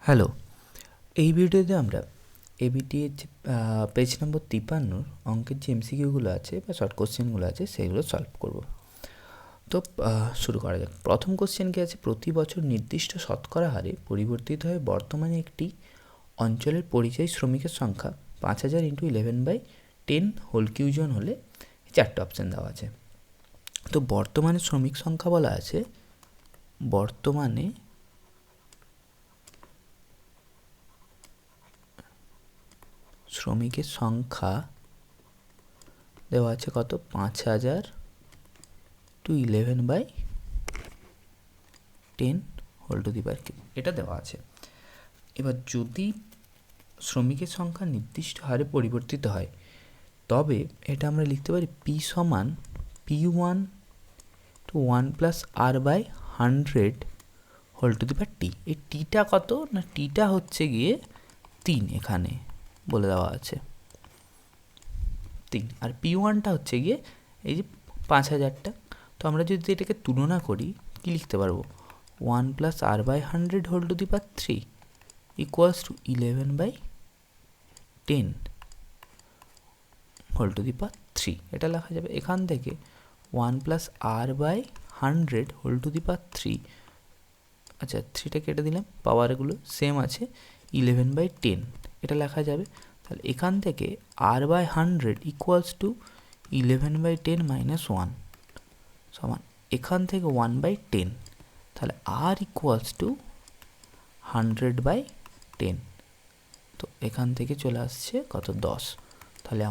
Hello, এই ভিডিওতে আমরা এবিটিএর যে পেজ নম্বর 53 অঙ্কের যে এমসিকিউগুলো আছে বা শর্ট কোশ্চেনগুলো আছে সেগুলো সলভ করব। তো শুরু করা যাক। প্রথম কোশ্চেন কি আছে, প্রতি বছর নির্দিষ্ট শতকরা হারে পরিবর্তিত হয়ে বর্তমানে একটি অঞ্চলের পরিযায়ী শ্রমিকের সংখ্যা 5000 × 11/10 হোল কিউজন হলে চারটে অপশান দেওয়া আছে। তো বর্তমানে শ্রমিক সংখ্যা বলা আছে, বর্তমানে শ্রমিকের সংখ্যা দেওয়া আছে কত, 5000 × 11/10 whole to the power cube, এটা দেওয়া আছে। এবার যদি শ্রমিকের সংখ্যা নির্দিষ্ট হারে পরিবর্তিত হয় তবে এটা আমরা লিখতে পারি P সমান P1 to 1 + R/100 whole to the power t. এই টিটা কত না, টিটা হচ্ছে গিয়ে 3, এখানে বলে দেওয়া আছে 3, আর P1টা হচ্ছে গিয়ে এই যে 5000টা। তো আমরা যদি এটাকে তুলনা করি কি লিখতে পারবো, 1 + R/100 whole to the power 3 equals to 11/10 whole to the power 3, এটা লেখা যাবে। এখান থেকে 1 + R/100 whole to the power 3, আচ্ছা 3টা কেটে দিলাম, পাওয়ারগুলো সেম আছে, 11/10 এটা লেখা যাবে। তাহলে এখান থেকে R/100 ইকুয়ালস টু 11/10 - 1 সমান এখান থেকে 1/10, তাহলে R ইকুয়ালস টু 100/10। তো এখান থেকে চলে আসছে কত, 10। তাহলে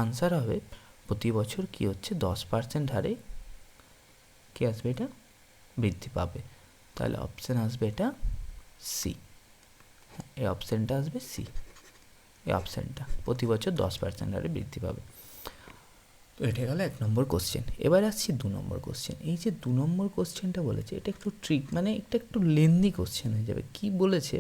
আনসার হবে প্রতি বছর কি হচ্ছে 10% হারে কি আসবে, এটা বৃদ্ধি পাবে। তাহলে অপশান আসবে এটা সি, এই অপশানটা আসবে সি, এই অপশানটা প্রতি বছর 10% হারে বৃদ্ধি পাবে। তো এটা গেল 1 নম্বর কোশ্চেন। এবার আসছি 2 নম্বর কোশ্চেন। এই যে 2 নম্বর কোশ্চেনটা বলেছে এটা একটু ট্রিক, মানে এটা একটু লেন্দি কোশ্চেন হয়ে যাবে। কি বলেছে,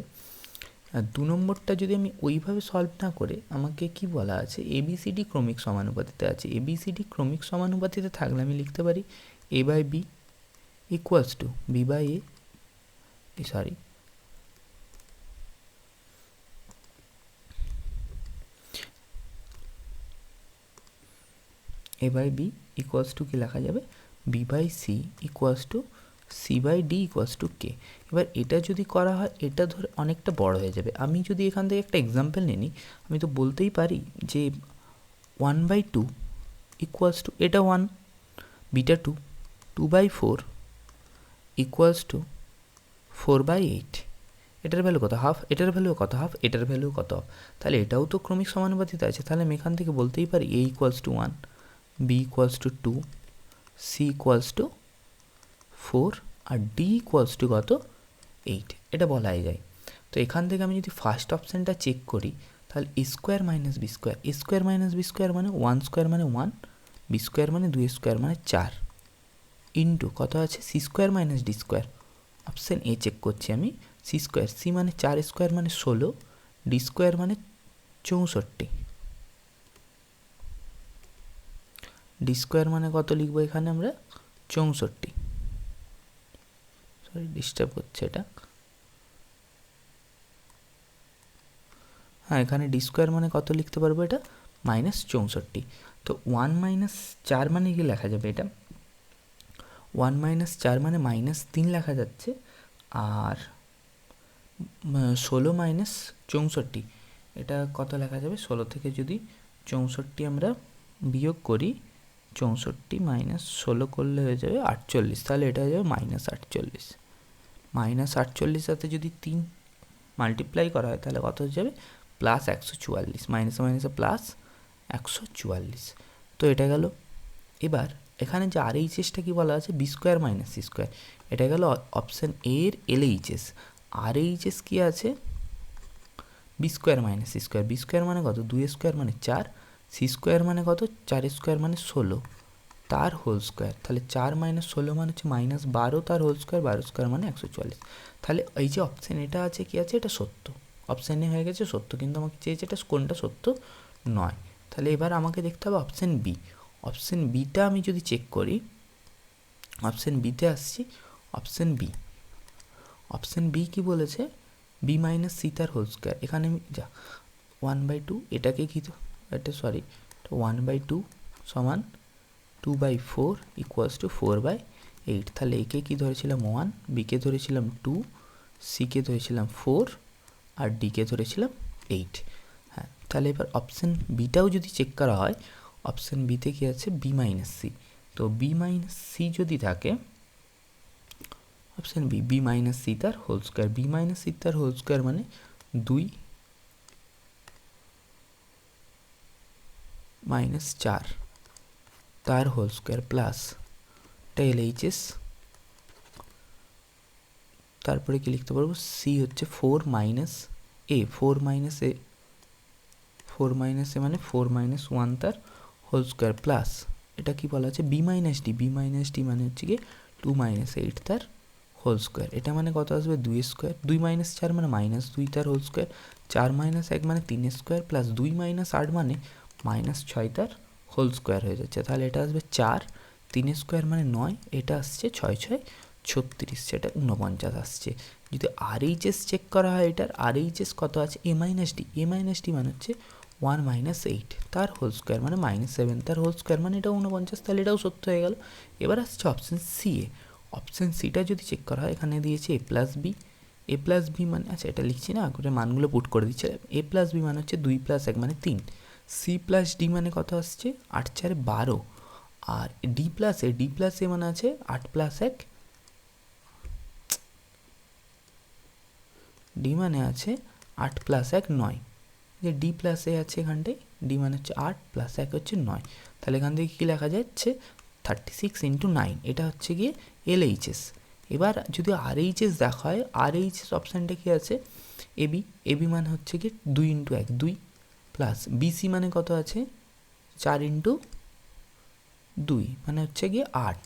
আর 2 নম্বরটা যদি আমি ওইভাবে সলভ না করে, আমাকে কি বলা আছে, এবিসিডি ক্রমিক সমানুপাতিতে আছে। এবিসিডি ক্রমিক সমানুপাতিতে থাকলে আমি লিখতে পারি A/B equals two B/A, sorry A/B equals two কি লেখা যাবে, B/C equals to C/D equals two K। এবার এটা যদি করা হয়, এটা ধরে অনেকটা বড় হয়ে যাবে। আমি যদি এখান থেকে একটা এক্সাম্পল নিই, আমি তো বলতেই পারি যে 1/2 ইকুয়ালস টু, এটা 1, বিটা 2, 2/4 ইকুয়ালস টু 4/8। এটার ভ্যালু কত, হাফ, এটার ভ্যালু কত, হাফ, এটার ভ্যালু কত, হাফ। তাহলে এটাও তো ক্রমিক সমানুপাতিতে আছে। তাহলে আমি এখান থেকে বলতেই পারি A equals to 1, B equals to 2, C equals to 4, আর D ইকুয়ালস টু কত, 8, এটা বলাই যায়। তো এখান থেকে আমি যদি ফার্স্ট অপশানটা চেক করি, তাহলে A² - B², A² - B² মানে 1² মানে 1, B² মানে 2² মানে 4, ইন্টু কত আছে C² - D²। Option A check করছি আমি, C², C মানে 4² মানে 16, D² মানে 64, D² মানে কত লিখবো এখানে আমরা, 64, সরি ডিস্টার্ব করছে এটা, হ্যাঁ এখানে D² মানে কত লিখতে পারবো, এটা -64। তো 1 - 4 মানে কি লেখা যাবে, এটা 1 - 4 মানে -3 লেখা যাচ্ছে, আর 16 - 64 এটা কত লেখা যাবে, 16 থেকে যদি 64 আমরা বিয়োগ করি, 64 - 16 করলে হয়ে যাবে 48, তাহলে এটা হয়ে যাবে -48। -48 সাথে যদি 3 মাল্টিপ্লাই করা হয় তাহলে কত হয়ে যাবে, +144, মাইনাসে মাইনাসে +144। তো এটা গেল। এবার এখানে যে RHSটা কি বলা আছে, B² - C², এটা গেল অপশান এ এর LHS। RHS কি আছে, B² - C², B² মানে কত, 2² মানে 4, C² মানে কত, 4² মানে 16 তার হোল স্কোয়ার। তাহলে 4 - 16 মানে হচ্ছে -12 তার হোল স্কোয়ার, 12² মানে 144। তাহলে এই যে অপশান এটা আছে কি আছে, এটা সত্য, অপশান এ হয়ে গেছে সত্য, কিন্তু আমাকে চেয়েছে এটা কোনটা সত্য নয়। তাহলে এবার আমাকে দেখতে হবে অপশান বি। অপশান বিটা আমি যদি চেক করি, অপশান বিতে আসছি, অপশান বি, অপশান বি কী বলেছে, বি মাইনাস সি তার হোল স্কোয়ার, এখানে আমি যা 1/2 এটাকে কি, এটা সরি 1/2 সমান 2/4 ইকুয়ালস টু 4/8। তাহলে একে কি ধরেছিলাম 1, বিকে ধরেছিলাম 2, সিকে ধরেছিলাম 4 আর ডিকে ধরেছিলাম 8। হ্যাঁ, তাহলে এবার অপশান বিটাও যদি চেক করা হয়, অপশান বিতে কি আছে বি মাইনাস সি। তো বি মাইনাস সি যদি থাকে, অপশান বি মাইনাস সি তার whole square, B minus C তার হোল স্কোয়ার মানে 2 মাইনাস 4 তার হোল স্কোয়ার প্লাস LHS, তারপরে কি লিখতে পারবো, সি হচ্ছে 4 মাইনাস এ, 4 মাইনাস এ মানে 4 মাইনাস 1 তার হোল স্কোয়ার প্লাস এটা কি বলা আছে বি মাইনাস ডি মানে হচ্ছে কি 2 মাইনাস 8 তার হোল স্কোয়ার। এটা মানে কত আসবে 2 স্কোয়ার, 2 মাইনাস 4 মানে মাইনাস 2 তার হোল স্কোয়ার, 4 মাইনাস 1 মানে 3 স্কোয়ার প্লাস 2 মাইনাস 8 মানে মাইনাস 6 তার হোল স্কোয়ার হয়ে যাচ্ছে। তাহলে এটা আসবে 4, 3 স্কোয়ার মানে 9, এটা আসছে 6 6 36, সেটা 49 আসছে। যদি RHS চেক করা হয়, এটার RHS কত আছে এ মাইনাস ডি মানে হচ্ছে 1 মাইনাস 8 তার হোল স্কোয়ার মানে মাইনাস 7 তার হোল স্কোয়ার মানে এটা 49, তাহলে এটাও সত্য হয়ে গেল। এবার আসছে অপশান সি এ, অপশান সিটা যদি চেক করা হয়, এখানে দিয়েছে এ প্লাস বি মানে, আচ্ছা এটা লিখছি না, করে মানগুলো পুট করে দিচ্ছে। এ প্লাস বি মানে হচ্ছে 2 প্লাস 1 মানে 3, সি প্লাস ডি মানে কত আসছে 8 4 12, আর ডি প্লাস এ মানে আছে 8 প্লাস 1, ডি মানে আছে 8 প্লাস 1 9, যে ডি প্লাস এ আছে এখানটায়, ডি মানে হচ্ছে 8 প্লাস 1 হচ্ছে 9, তাহলে এখান থেকে কী লেখা যাচ্ছে 36 × 9, এটা হচ্ছে গিয়ে LHS। এবার যদি RHS দেখা হয়, RHS অপশানটা কী আছে এবি মানে হচ্ছে গিয়ে 2 × 1 2 প্লাস বিসি মানে কত আছে 4 × 2 মানে হচ্ছে গিয়ে 8।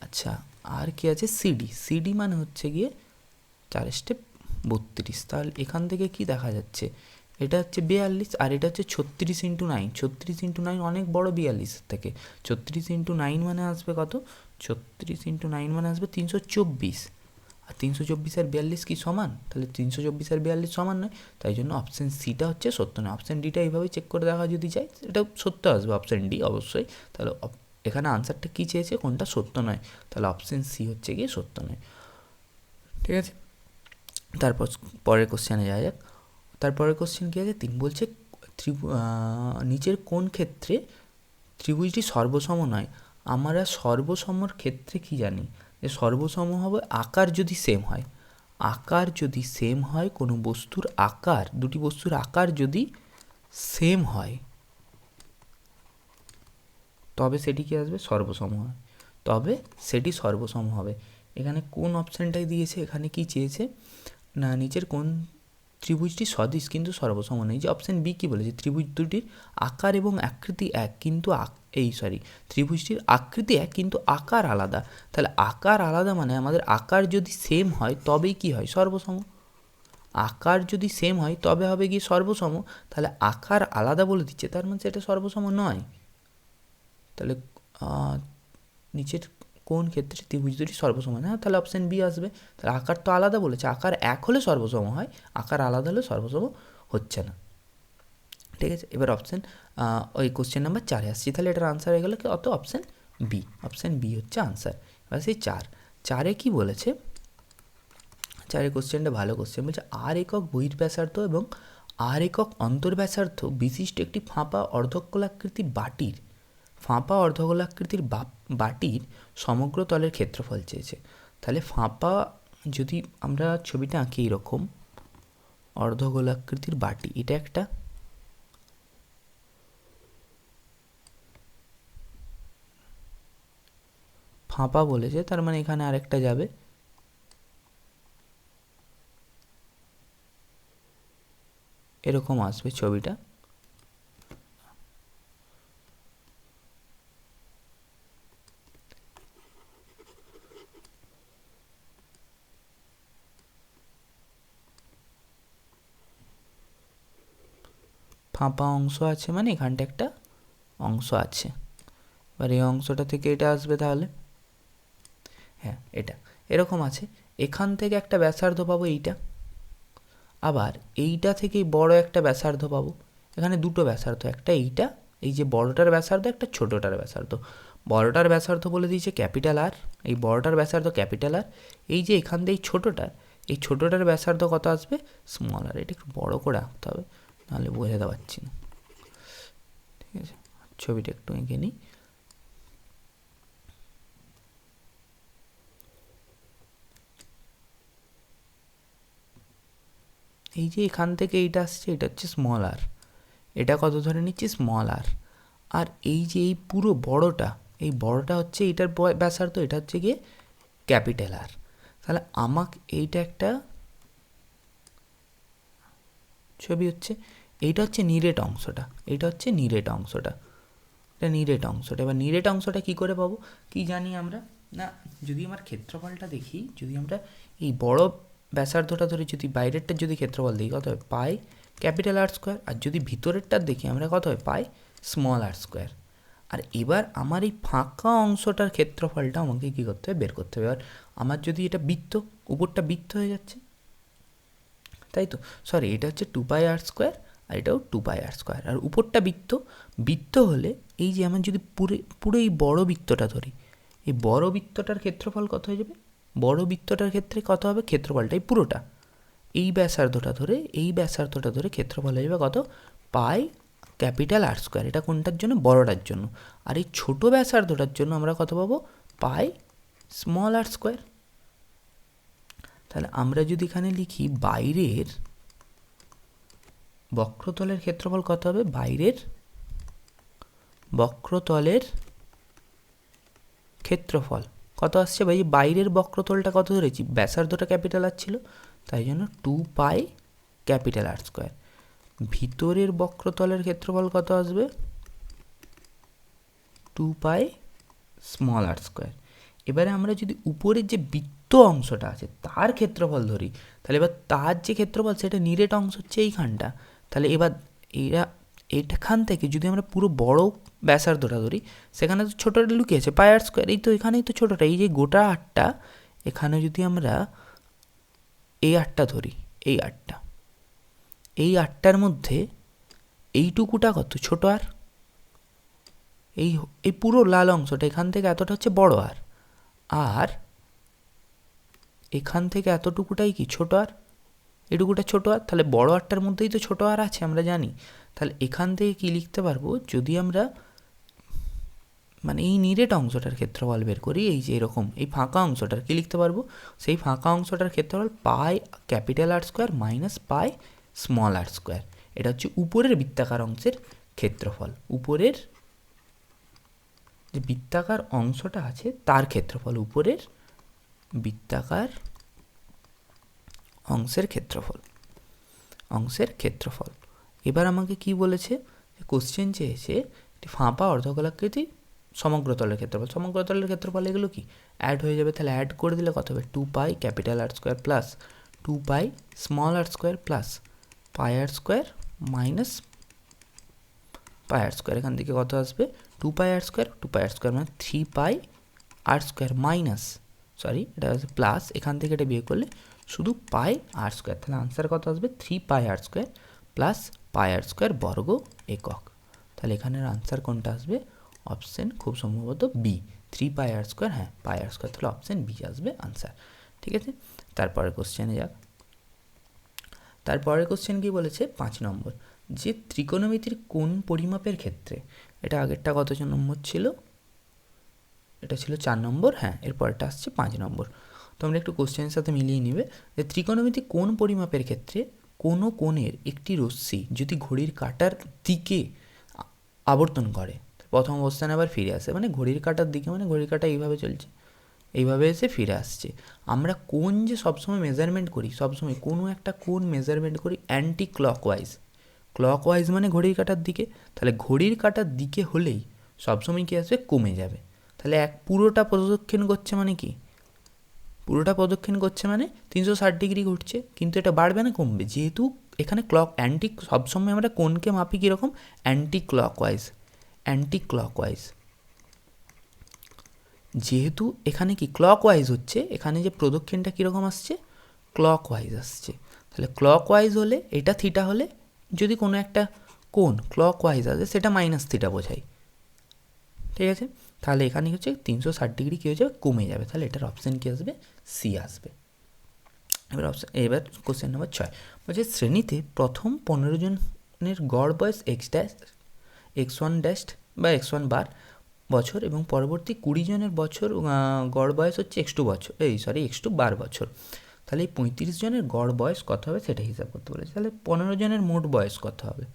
আচ্ছা, আর কি আছে সিডি মানে হচ্ছে গিয়ে 4 স্টেপ 32, তাহলে এখান থেকে কি দেখা যাচ্ছে, এটা হচ্ছে 42 আর এটা হচ্ছে 36 × 9, 36 × 9 অনেক বড় 42 থেকে, 36 × 9 মানে আসবে কত, 36 × 9 মানে আসবে 324, আর 324 আর 42 কি সমান, তাহলে 324 আর 42 সমান নয়, তাই জন্য অপশান সিটা হচ্ছে সত্য নয়। অপশান ডিটা এইভাবে চেক করে দেখা যদি যায়, এটা সত্য আসবে অপশান ডি অবশ্যই। তাহলে এখানে আনসারটা কী চেয়েছে, কোনটা সত্য নয়, তাহলে অপশান সি হচ্ছে গিয়ে সত্য নয়। ঠিক আছে, তারপর পরের কোশ্চেনে যাওয়া যাক। তারপরের কোশ্চেন কী আছে, তিনি বলছে নিচের কোন ক্ষেত্রে ত্রিভুজটি সর্বসম নয়। আমরা সর্বসমর ক্ষেত্রে কি জানি, যে সর্বসম হবে আকার যদি সেম হয়, আকার যদি সেম হয়, কোনো বস্তুর আকার, দুটি বস্তুর আকার যদি সেম হয়, তবে সেটি কি আসবে সর্বসম হয়, তবে সেটি সর্বসম হবে। এখানে কোন অপশানটাই দিয়েছে, এখানে কি চেয়েছে না নিচের কোন ত্রিভুজটি সদিশ কিন্তু সর্বসম নয়। যে অপশান বি কী বলেছে, ত্রিভুজ দুটির আকার এবং আকৃতি এক কিন্তু ত্রিভুজটির আকৃতি এক কিন্তু আকার আলাদা। তাহলে আকার আলাদা মানে আমাদের আকার যদি সেম হয় তবেই কি হয় সর্বসম, আকার যদি সেম হয় তবে হবে গিয়ে সর্বসম। তাহলে আকার আলাদা বলে দিচ্ছে, তার মানে এটা সর্বসম নয়। তাহলে নিচের কোন ক্ষেত্রে ত্রিভুজ দুটি সর্বসম হয় না, তাহলে অপশান বি আসবে। তাহলে আকার তো আলাদা বলেছে, আকার এক হলে সর্বসম হয়, আকার আলাদা হলে সর্বসম হচ্ছে না। ঠিক আছে, এবার ওই কোশ্চেন নাম্বার 4 আসছি, তাহলে এটার আনসার হয়ে গেলো কি অত অপশান বি হচ্ছে আনসার। এবার সেই 4 কি বলেছে, 4 কোশ্চেনটা ভালো কোশ্চেন, বলছে আর একক বহির্ব্যাসার্ধ এবং আর একক অন্তর্ব্যাসার্ধ বিশিষ্ট একটি ফাঁপা অর্ধগোলাকৃতির বাটির সমগ্র তলের ক্ষেত্রফল চেয়েছে। তাহলে ফাঁপা যদি আমরা ছবিটা আঁকি এরকম অর্ধগোলাকৃতির বাটি, এটা একটা ফাঁপা বলেছে, তার মানে এখানে আরেকটা যাবে, এরকম আসবে ছবিটা। ফাঁপা অংশ আছে মানে এখানটা একটা অংশ আছে, এবার এই অংশটা থেকে এটা আসবে, তাহলে হ্যাঁ এটা এরকম আছে, এখান থেকে একটা ব্যাসার্ধ পাবো এইটা, আবার এইটা থেকে বড় একটা ব্যাসার্ধ পাবো। এখানে দুটো ব্যাসার্ধ, একটা এইটা, এই যে বড়টার ব্যাসার্ধ, একটা ছোটোটার ব্যাসার্ধ। বড়টার ব্যাসার্ধ বলে দিয়েছে ক্যাপিটাল আর, এই বড়টার ব্যাসার্ধ ক্যাপিটাল আর। এই যে এখান দিয়ে এই ছোটোটার ব্যাসার্ধ কত আসবে? স্মল আর। এটা একটু বড় করে আঁকতে হবে, নাহলে বোঝাতে পারছি না। ঠিক আছে, ছবিটা একটু এঁকে নিই। এই যে এখান থেকে এইটা আসছে, এটা হচ্ছে স্মল আর। এটা কত ধরে নিচ্ছি? স্মল আর। আর এই যে এই পুরো বড়টা, এই বড়টা হচ্ছে এইটার ব্যাসার্ধ, এটা হচ্ছে গিয়ে ক্যাপিটাল আর। তাহলে আমাকে এইটা একটা ছবি হচ্ছে, এইটা হচ্ছে নিরেট অংশটা, এইটা হচ্ছে নিরেট অংশটা, এটা নিরেট অংশটা। এবার নিরেট অংশটা কী করে পাবো? কি জানি আমরা না, যদি আমার ক্ষেত্রফলটা দেখি, যদি আমরা এই বড় ব্যাসার্ধটা ধরে যদি বাইরেরটার যদি ক্ষেত্রফল দেখি কত হয়? পাই ক্যাপিটাল আর স্কোয়ার। আর যদি ভিতরেরটার দেখি আমরা কত হয়? পাই স্মল আর স্কোয়ার। আর এবার আমার এই ফাঁকা অংশটার ক্ষেত্রফলটা আমাকে কী করতে হবে? বের করতে হবে। এবার আমার যদি এটা বৃত্ত, উপরটা বৃত্ত হয়ে যাচ্ছে, তাই তো? সরি, এটা হচ্ছে 2π আর স্কোয়ার, আর এটাও 2π আর স্কোয়ার। আর উপরটা বৃত্ত, বৃত্ত হলে এই যে আমার যদি পুরো এই বড় বৃত্তটা ধরি, এই বড় বৃত্তটার ক্ষেত্রফল কত হয়ে যাবে? বড় বৃত্তটার ক্ষেত্রে কত হবে ক্ষেত্রফলটাই পুরোটা? এই ব্যাসার্ধটা ধরে ক্ষেত্রফল হয়ে যাবে কত? Pi capital R square. এটা কোনটার জন্য? বড়টার জন্য। আর এই ছোটো ব্যাসার্ধটার জন্য আমরা কত পাবো? পাই স্মল আর স্কোয়ার। তাহলে আমরা যদি এখানে লিখি বাইরের বক্রতলের ক্ষেত্রফল কত হবে? বাইরের বক্রতলের ক্ষেত্রফল কত আসছে? ভাই বাইরের বক্রতলটা কত ধরেছি? ব্যাসার্ধটা ক্যাপিটাল আর ছিল, তাই জন্য 2π ক্যাপিটাল আর স্কোয়ার। ভিতরের বক্রতলের ক্ষেত্রফল কত আসবে? 2π স্মল আর স্কোয়ার। এবারে আমরা যদি উপরের যে বৃত্ত অংশটা আছে তার ক্ষেত্রফল ধরি, তাহলে এবার তার যে ক্ষেত্রফল সেটা নিরেট অংশ হচ্ছে এইখানটা। তাহলে এবার এইখান থেকে যদি আমরা পুরো বড় ব্যাসার্ধটা ধরি, সেখানে তো ছোটোটা লুকিয়ে আছে, পাই আর স্কোয়ার। এই তো এখানেই তো ছোটোটা, এই যে গোটা আটটা, এখানে যদি আমরা এই আটটা ধরি, এই আটটার মধ্যে এইটুকুটা কত? ছোট আর। এই পুরো লাল অংশটা এখান থেকে এতটা হচ্ছে বড় আর, আর এখান থেকে এতটুকুটাই কি? ছোট আর। এটুকুটা ছোট আর। তাহলে বড় আটটার মধ্যেই তো ছোট আর আছে, আমরা জানি। তাহলে এখান থেকে কি লিখতে পারবো? যদি আমরা মানে এই নিরেট অংশটার ক্ষেত্রফল বের করি, এই যে এরকম এই ফাঁকা অংশটার কি লিখতে পারবো? সেই ফাঁকা অংশটার ক্ষেত্রফল pi capital R square minus pi small R square. এটা হচ্ছে উপরের বৃত্তাকার অংশের ক্ষেত্রফল, উপরের যে বৃত্তাকার অংশটা আছে তার ক্ষেত্রফল, উপরের বৃত্তাকার অংশের ক্ষেত্রফল। এবার আমাকে কি বলেছে? কোশ্চেন চেয়েছে একটি ফাঁপা অর্ধগোলাকৃতি সমগ্রতলের ক্ষেত্রফল। এগুলো কি অ্যাড হয়ে যাবে, তাহলে অ্যাড করে দিলে কত হবে? 2π capital R square plus 2π small R square plus pi R square minus pi R square. এখান থেকে কত আসবে? 2π আর স্কোয়ার মানে 3π আর স্কোয়ার মাইনাস, সরি এটা হচ্ছে প্লাস, এখান থেকে এটা বিয়ে করলে শুধু পাই আর স্কোয়ার। তাহলে আনসার কত আসবে? 3π আর square plus pi R square বর্গ একক। তাহলে এখানের আনসার কোনটা আসবে? অপশান খুব সম্ভবত বি, 3π আর স্কোয়ার। হ্যাঁ, পাই আর স্কোয়ার, তাহলে অপশান বি আসবে আনসার। ঠিক আছে, তারপরের কোশ্চেনে যাক। তারপরের কোশ্চেন কি বলেছে? 5 নম্বর, যে ত্রিকোণমিতির কোণ পরিমাপের ক্ষেত্রে, এটা আগেরটা কত নম্বর ছিল? এটা ছিল 4 নম্বর। হ্যাঁ, এরপরটা আসছে 5 নম্বর। তোমরা একটু কোশ্চেনের সাথে মিলিয়ে নিবে যে ত্রিকোণমিতিক কোণ পরিমাপের ক্ষেত্রে কোনো কোণের একটি রশ্মি যদি ঘড়ির কাঁটার দিকে আবর্তন করে, প্রথম অবস্থানে আবার ফিরে আসে, মানে ঘড়ির কাঁটার দিকে, মানে ঘড়ির কাঁটা এইভাবে চলছে, এইভাবে এসে ফিরে আসছে। আমরা কোণ যে সবসময় মেজারমেন্ট করি, সবসময় কোনো একটা কোণ মেজারমেন্ট করি অ্যান্টি ক্লকওয়াইজ মানে ঘড়ির কাঁটার দিকে। তাহলে ঘড়ির কাঁটার দিকে হলেই সবসময় কী আসবে? কমে যাবে। তাহলে পুরোটা প্রদক্ষিণ করছে মানে কি? পুরোটা প্রদক্ষিণ করছে মানে 360 ডিগ্রি ঘুরছে, কিন্তু এটা বাড়বে না কমবে? যেহেতু এখানে সবসময় আমরা কোণকে মাপি কীরকম? Anti clockwise. যেহেতু এখানে কি ক্লকওয়াইজ হচ্ছে, এখানে যে প্রদক্ষিণটা কীরকম আসছে? ক্লকওয়াইজ আসছে। তাহলে ক্লক ওয়াইজ হলে এটা থিটা হলে যদি কোনো একটা কোণ ক্লক ওয়াইজ আসে সেটা মাইনাস থিটা বোঝায়, ঠিক আছে। তাহলে এখানে হচ্ছে 360 ডিগ্রি কী হয়ে যাবে, কমে যাবে। তাহলে এটার অপশান কী আসবে, সি আসবে। এবার কোশ্চেন নম্বর 6 বলছে শ্রেণীতে প্রথম 15 জনের গড় বয়স x1 ড্যাশ বা x1 বার বছর এবং পরবর্তী 20 জনের গড় বয়স হচ্ছে x2 বার বছর। তাহলে এই 35 জনের গড় বয়স কত হবে সেটা হিসাব করতে বলেছে। তাহলে 15 জনের মোট বয়স কত হবে,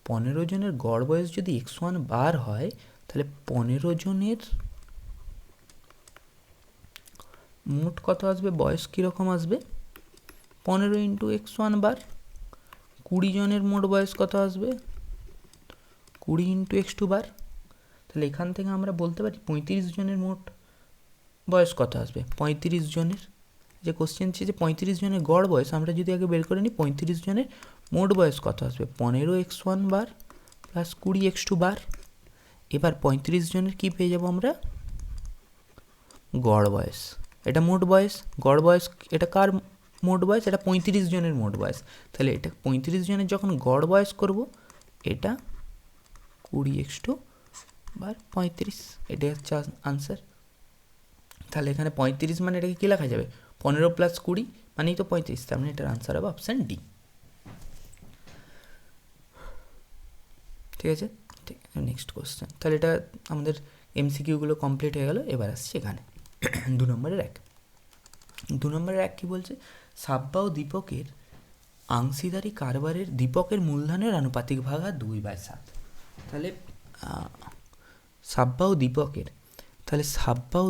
15 জনের গড় বয়স যদি x1 বার হয় তাহলে 15 জনের মোট কত আসবে, বয়স কীরকম আসবে, 15 ইন্টু x1 বার। 20 জনের মোট বয়স কত আসবে, 20 ইন্টু x2 বার। তাহলে এখান থেকে আমরা বলতে পারি 35 জনের মোট বয়স কত আসবে, 35 জনের যে কোশ্চেন ছিল যে 35 জনের গড় বয়স, আমরা যদি আগে বের করে নিই 35 জনের মোট বয়স কত আসবে, 15 x1 বার প্লাস 20 x2 বার। এবার 35 জনের কী পেয়ে যাবো আমরা, গড় বয়স। এটা মোট বয়স, গড় বয়স এটা কার মোট বয়স, এটা 35 জনের মোট বয়স। তাহলে এটা 35 জনের যখন গড় বয়স করব, এটা 20 x2 বার 35, এটাই হচ্ছে আনসার। তাহলে এখানে 35 মানে এটাকে কী লেখা যাবে, 15 প্লাস 20 মানেই তো 35, তার মানে এটার আনসার হবে অপশান ডি, ঠিক আছে। ঠিক আছে, নেক্সট কোশ্চেন। তাহলে এটা আমাদের এমসিকিউগুলো কমপ্লিট হয়ে গেল। এবার আসছে এখানে 2 নম্বরের এক। 2 নম্বরের এক কী বলছে, সাব্বা ও দীপকের অংশীদারি কারবারের দীপকের মূলধনের আনুপাতিক ভাগা 2/7। তাহলে সাব্বা ও দীপকের, তাহলে সাব্বা ও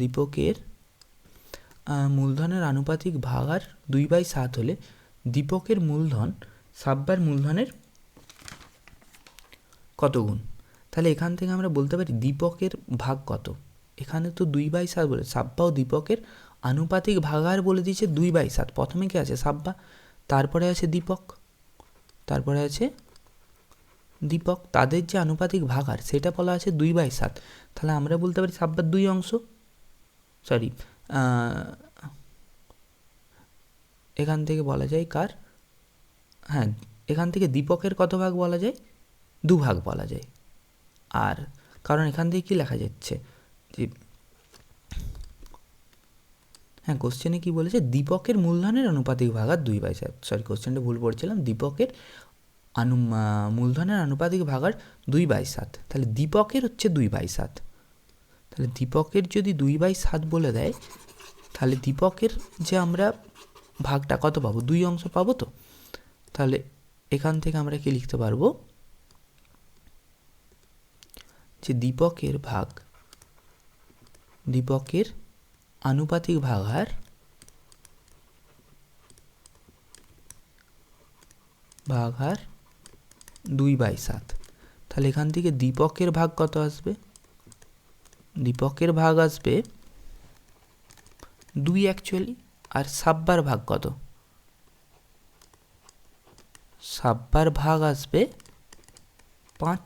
দীপকের মূলধনের আনুপাতিক ভাগার 2/7 হলে দীপকের মূলধন সাব্বার মূলধনের কত গুণ। তাহলে এখান থেকে আমরা বলতে পারি দীপকের ভাগ কত, এখানে তো 2/7 বলে, সাব্বা ও দীপকের আনুপাতিক ভাগার বলে দিয়েছে 2/7। প্রথমে কি আছে, সাব্বা, তারপরে আছে দীপক, তাদের যে আনুপাতিক ভাগার সেটা বলা আছে 2/7। তাহলে আমরা বলতে পারি সাব্বার 2 অংশ, এখান থেকে বলা যায় কার, হ্যাঁ এখান থেকে দীপকের কত ভাগ বলা যায়, 2 ভাগ বলা যায়। আর কারণ এখান থেকে কী লেখা যাচ্ছে যে, হ্যাঁ কোশ্চেনে কী বলেছে, দীপকের মূলধনের আনুপাতিক ভাগার 2/7, কোশ্চেনটা ভুল পড়ছিলাম, দীপকের মূলধনের আনুপাতিক ভাগার 2/7। তাহলে দীপকের হচ্ছে 2/7, তাহলে দীপকের যদি 2/7 বলে দেয়, তাহলে দীপকের যে আমরা ভাগটা কত পাবো, 2 অংশ পাবো। তো তাহলে এখান থেকে আমরা কি লিখতে পারবো যে দীপকের আনুপাতিক ভাগার 2/7। তাহলে এখান থেকে দীপকের ভাগ কত আসবে, দীপকের ভাগ আসবে 2 অ্যাকচুয়ালি, আর সাব্বার ভাগ কত, সাব্বার ভাগ আসবে 5।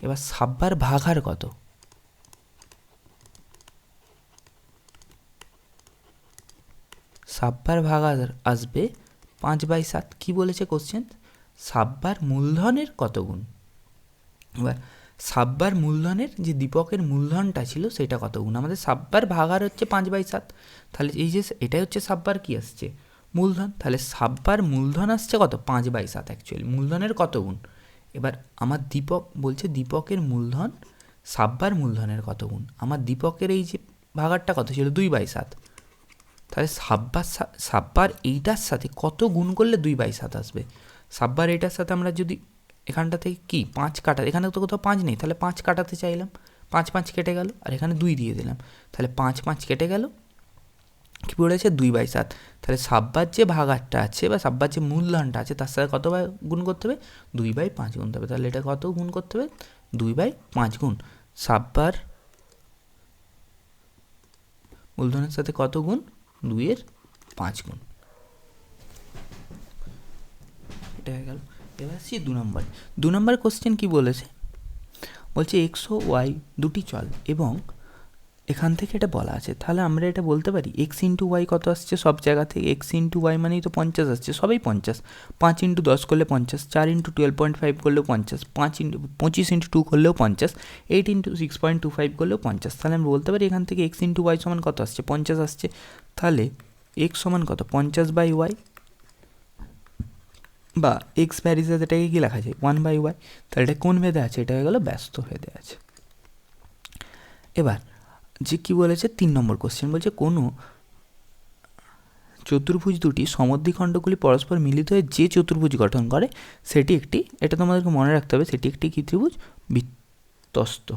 এবার সাব্বার ভাগার কত, সাব্বার ভাগ আসবে 5/7। কী বলেছে কোশ্চেন, সাব্বার মূলধনের কত গুণ। এবার সাব্বার মূলধনের যে দীপকের মূলধনটা ছিল সেটা কত গুণ, আমাদের সাব্বার ভাগার হচ্ছে 5/7। তাহলে এই যে এটাই হচ্ছে সাব্বার কি আসছে, মূলধন। তাহলে সাব্বার মূলধন আসছে কত, 5/7 অ্যাকচুয়ালি, মূলধনের কত গুণ। এবার আমার দীপক বলছে দীপকের মূলধন সাব্বার মূলধনের কত গুণ, আমার দীপকের এই যে ভাগারটা কত ছিল 2/7, তাহলে সাব্বার এইটার সাথে কত গুণ করলে 2/7 আসবে। সাব্বার এইটার সাথে আমরা যদি এখানটা থেকে কি 5 কাটা, এখানে তো কোথাও 5 নেই, তাহলে 5 কাটাতে চাইলাম, 5 কেটে গেল, আর এখানে 2 দিয়ে দিলাম, তাহলে 5 কেটে গেল, কী পড়েছে 2/7। তাহলে সাব্বার যে ভাগারটা আছে বা সাব্বার যে মূলধনটা আছে তার সাথে কত গুণ করতে হবে, 2/5 গুণতে হবে। তাহলে এটা কত গুণ করতে হবে, 2/5 গুণ। সাব্বার মূলধনের সাথে কত গুণ, 2/5 গুণ। এটা হয়ে গেল। এবার আসছি 2 নম্বর কোশ্চেন কি বলেছে, বলছে এক্স ও ওয়াই দুটি চল এবং এখান থেকে এটা বলা আছে, তাহলে আমরা এটা বলতে পারি এক্স ইন্টু ওয়াই কত আসছে, সব জায়গা থেকে এক্স ইন্টু ওয়াই মানেই তো 50 আসছে, সবই 50। 5 ইন্টু 10 করলে 50, 4 ইন্টু 12.5 করলেও 50, 25 ইন্টু 2 করলেও 50, 8 ইন্টু 6.25 করলেও 50। তাহলে আমরা বলতে পারি এখান থেকে এক্স ইন্টু ওয়াই সমান কত আসছে, 50 আসছে। তাহলে এক্স সমান কত, 50 বাই ওয়াই, বা এক্স ভ্যারিজ এটাকে কী লেখা যায়, 1 বাই ওয়াই। তাহলে এটা কোন ভেদে আছে, এটা হয়ে গেলো ব্যস্ত ভেদে আছে। এবার যে কি বলেছে 3 নম্বর কোশ্চেন, বলছে কোনো চতুর্ভুজ দুটি সমদ্বিখণ্ডগুলি পরস্পর মিলিত হয়ে যে চতুর্ভুজ গঠন করে সেটি একটি, এটা তোমাদেরকে মনে রাখতে হবে, সেটি একটি কী ত্রিভুজ, বৃত্তস্ত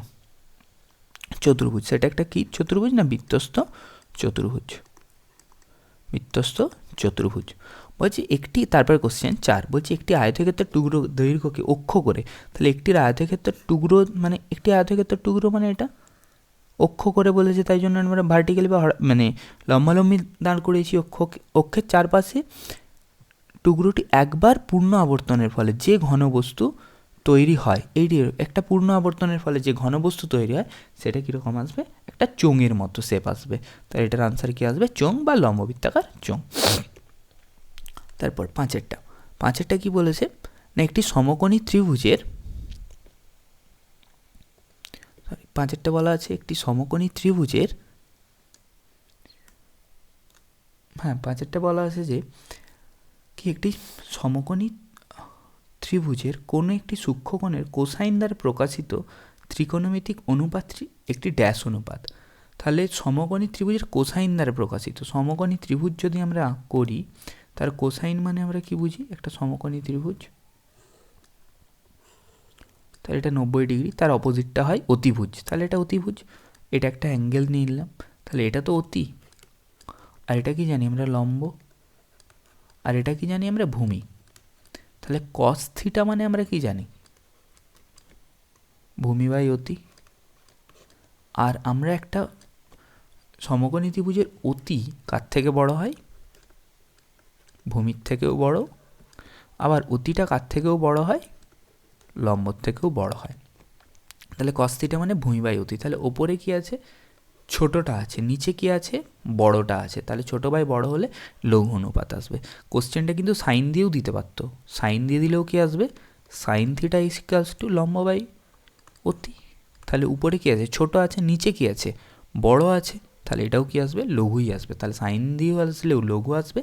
চতুর্ভুজ। সেটা একটা কি চতুর্ভুজ না, বৃত্তস্ত চতুর্ভুজ, বৃত্তস্ত চতুর্ভুজ। বলছি একটি, তারপরে কোশ্চেন 4 বলছি একটি আয়তক্ষেত্রের টুকরো দৈর্ঘ্যকে অক্ষ করে, তাহলে একটি আয়তক্ষেত্রের টুকরো মানে একটি আয়তক্ষেত্রের টুকরো মানে এটা অক্ষ করে বলেছে, তাই জন্য আমরা ভার্টিক্যালি বা মানে লম্বালম্বি দাঁড় করিয়েছি অক্ষের চারপাশে। টুকরোটি একবার পূর্ণ আবর্তনের ফলে যে ঘনবস্তু তৈরি হয়, এইটির একটা পূর্ণ আবর্তনের ফলে যে ঘনবস্তু তৈরি হয় সেটা কীরকম আসবে, একটা চোঙের মতো শেপ আসবে। তাই এটার আনসার কী আসবে, চোঙ বা লম্ববৃত্তাকার চোঙ। তারপর পাঁচেরটা কি বলেছে না, একটি সমকোণী ত্রিভুজের, পাঁচেরটা বলা আছে একটি সমকোণী ত্রিভুজের, হ্যাঁ পাঁচেরটা বলা আছে যে কি একটি সমকোণী ত্রিভুজের কোনো একটি সূক্ষ্মকোণের কোসাইন দ্বারা প্রকাশিত ত্রিকোণমিতিক অনুপাতটি একটি ড্যাশ অনুপাত। তাহলে সমকোণী ত্রিভুজের কোসাইন দ্বারা প্রকাশিত, সমকোণী ত্রিভুজ যদি আমরা করি তার কোসাইন মানে আমরা কি বুঝি, একটা সমকোণী ত্রিভুজ, তাহলে এটা 90 ডিগ্রি, তার অপোজিটটা হয় অতিভুজ, তাহলে এটা অতিভুজ। এটা একটা অ্যাঙ্গেল নিয়ে নিলাম, তাহলে এটা তো অতি, আর এটা কি জানি আমরা লম্ব, আর এটা কি জানি আমরা ভূমি। তাহলে কস থিটা মানে আমরা কি জানি, ভূমি বাই অতি। আর আমরা একটা সমকোণী ত্রিভুজের অতি কার থেকে বড় হয়, ভূমির থেকেও বড়, আবার অতিটা কার থেকেও বড় হয়, লম্বর থেকেও বড় হয়। তাহলে কস থিটা মানে ভূমি বাই অতি। তাহলে ওপরে কি আছে, ছোটোটা আছে, নিচে কি আছে, বড়টা আছে। তাহলে ছোটো বাই বড় হলে লঘু অনুপাত আসবে। কোশ্চেনটা কিন্তু সাইন দিয়েও দিতে পারতো, সাইন দিয়ে দিলেও কি আসবে, সাইন থিটা ইকুয়ালস টু লম্ব বাই অতি। তাহলে উপরে কি আছে, ছোট আছে, নিচে কি আছে, বড় আছে, তাহলে এটাও কি আসবে, লঘুই আসবে। তাহলে সাইন দিয়ে আসলেও লঘু আসবে,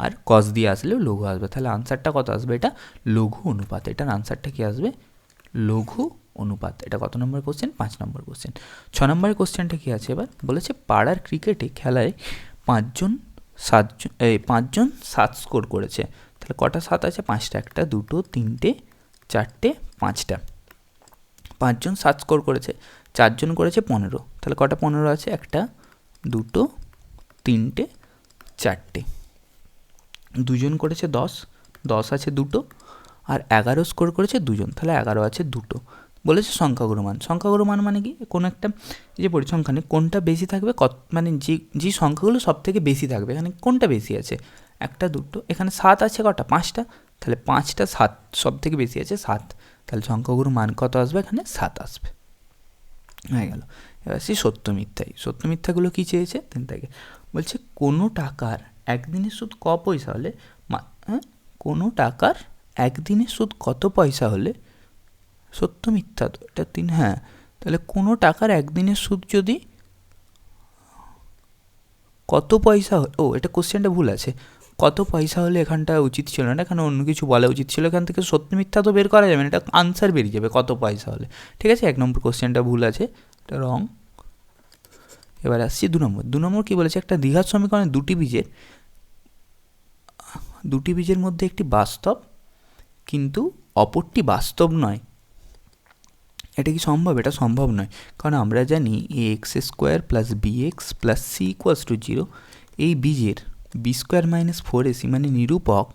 আর কস দিয়ে আসলেও লঘু আসবে। তাহলে আনসারটা কত আসবে, এটা লঘু অনুপাত। এটার আনসারটা কি আসবে, লঘু অনুপাত। এটা কত নম্বর কোশ্চেন, 5 নম্বর কোশ্চেন। 6 নম্বরের কোশ্চেনটা কি আছে এবার, বলেছে পাড়ার ক্রিকেটে খেলায় 5জন 7 স্কোর করেছে। তাহলে কটা 7 আছে, 5টা, 1 2 3 4 5টা। 5জন 7 স্কোর করেছে, 4জন করেছে 15, তাহলে কটা 15 আছে, 1 2 3 4। 2জন করেছে 10 আছে 2, আর 11 স্কোর করেছে 2জন, তাহলে 11 আছে 2। বলেছে সংখ্যাগুরু মান, সংখ্যাগুরু মান মানে কি, কোনো একটা যে পরিসংখ্যানে কোনটা বেশি থাকবে, মানে যে সংখ্যাগুলো সব থেকে বেশি থাকবে, এখানে কোনটা বেশি আছে, 1 2, এখানে 7 আছে কটা, 5টা, তাহলে 5টা 7 সব থেকে বেশি আছে 7, তাহলে সংখ্যাগুরু মান কত আসবে, এখানে 7 আসবে। হয়ে গেল। এবার আসি সত্য মিথ্যায়। সত্য মিথ্যাগুলো কী চেয়েছে, 3 থেকে বলছে কোনো টাকার একদিনের সুদ ক পয়সা হলে, কোনো টাকার একদিনের সুদ কত পয়সা হলে, সত্য মিথ্যা তো এটা 3, হ্যাঁ। তাহলে কোনো টাকার একদিনের সুদ যদি কত পয়সা, ও এটা কোশ্চেনটা ভুল আছে, কত পয়সা হলে এখানটা উচিত ছিল না, এখানে অন্য কিছু বলা উচিত ছিল। এখান থেকে সত্য মিথ্যা তো বের করা যাবে না, এটা আনসার বেরিয়ে যাবে কত পয়সা হলে। ঠিক আছে, 1 নম্বর কোশ্চেনটা ভুল আছে, এটা রং। এবার আসছি 2 নম্বর কী বলেছে, একটা দ্বিঘাত সমীকরণে দুটি বীজের মধ্যে একটি বাস্তব কিন্তু অপরটি বাস্তব নয়। এটা কি সম্ভব, এটা সম্ভব নয়, কারণ আমরা জানি ax² + bx + c = 0, এই বীজের b² - 4ac মানে নিরূপক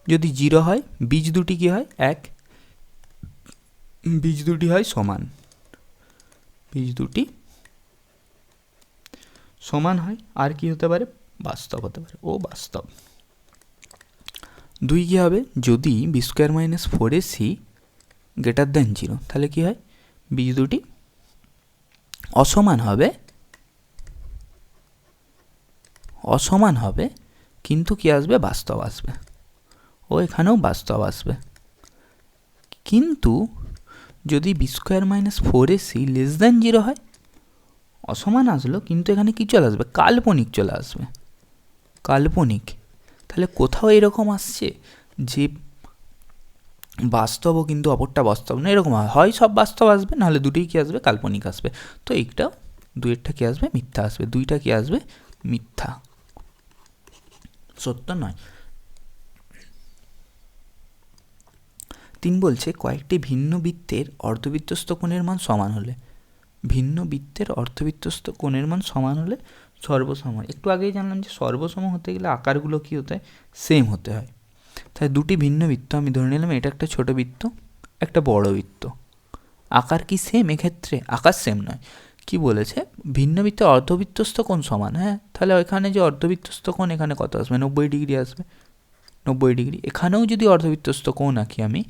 যদি 0 হয়, বীজ দুটি কী হয়, বীজ দুটি হয় সমান, বীজ দুটি সমান হয়। আর কি হতে পারে, বাস্তব হতে পারে, ও বাস্তব। 2 কী হবে, যদি b² - 4ac > 0, তাহলে কি হয়, বীজ দুটি অসমান হবে অসমান হবে, কিন্তু কি আসবে? বাস্তব আসবে। ও এখানেও বাস্তব আসবে। কিন্তু যদি B square minus 4ac less than 0 হয়, অসমান আসলো, কিন্তু এখানে কি চলে আসবে? কাল্পনিক চলে আসবে। কাল্পনিক। তাহলে কোথাও এরকম আসছে যে বাস্তবও কিন্তু অপরটা বাস্তব না, এরকম হয় সব বাস্তব আসবে, নাহলে দুটোই কি আসবে? কাল্পনিক আসবে। তো এইটাও দুইয়েরটা কি আসবে? মিথ্যা আসবে। দুইটা কি আসবে? মিথ্যা, সত্য নয়। 3 বলছে কয়েকটি ভিন্ন বৃত্তের অর্ধবৃত্তস্থ কোণের মান সমান হলে, ভিন্ন বৃত্তের অর্ধবৃত্তস্থ কোণের মান সমান হলে সর্বসম হয়। একটু আগেই জানলাম যে সর্বসম হতে গেলে আকারগুলো কি হতে হয়? সেম হতে হয়। তাই দুটি ভিন্ন বৃত্ত, আমি ধরে নিলাম এটা একটা ছোট বৃত্ত, একটা বড় বৃত্ত, আকার কি সেম? এক্ষেত্রে আকার সেম নয়। কি বলেছে? ভিন্ন বৃত্তের অর্ধবৃত্তস্থ কোণ সমান। হ্যাঁ, তাহলে এখানে যে অর্ধবৃত্তস্থ কোণ, এখানে কত আসবে? 90 ডিগ্রি আসবে। 90 ডিগ্রি। এখানেও যদি অর্ধবৃত্তস্থ কোণ আঁকি আমি,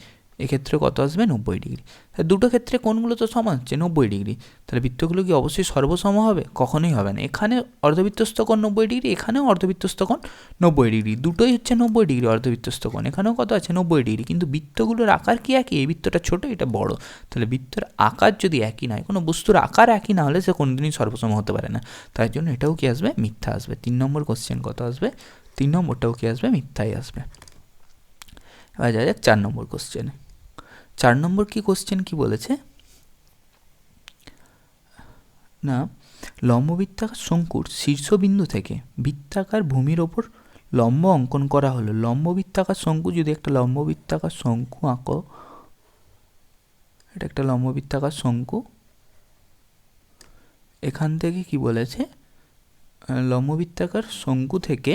এক্ষেত্রে কত আসবে? 90 ডিগ্রি। তাহলে দুটো ক্ষেত্রে কোণগুলো তো সমান হচ্ছে, 90 ডিগ্রি। তাহলে বৃত্তগুলো কি অবশ্যই সর্বসম হবে? কখনোই হবে না। এখানে অর্ধবৃত্তস্থ কোণ 90 ডিগ্রি, এখানেও অর্ধবৃত্তস্থ কোণ 90 ডিগ্রি, দুটোই হচ্ছে 90 ডিগ্রি অর্ধবৃত্তস্থ কোণ। এখানেও কত আছে? 90 ডিগ্রি। কিন্তু বৃত্তগুলোর আকার কি একই? এই বৃত্তটা ছোট, এটা বড়। তাহলে বৃত্তের আকার যদি একই নয়, কোনো বস্তুর আকার একই না হলে সে কোনোদিনই সর্বসম হতে পারে না। তাই জন্য এটাও কি আসবে? মিথ্যা আসবে। 3 নম্বর কোশ্চেন কত আসবে? 3 নম্বরটাও কি আসবে? মিথ্যাই আসবে। এবার যা যাক 4 নম্বর কোশ্চেনে। 4 নম্বর কি কোশ্চেন কি বলেছে না, লম্ববৃত্তাকার শঙ্কুর শীর্ষবিন্দু থেকে বৃত্তাকার ভূমির ওপর লম্ব অঙ্কন করা হলো। লম্ববৃত্তাকার শঙ্কু, যদি একটা লম্ববৃত্তাকার শঙ্কু আঁকো, এটা একটা লম্ববৃত্তাকার শঙ্কু, এখান থেকে কি বলেছে? লম্ববৃত্তাকার শঙ্কু থেকে,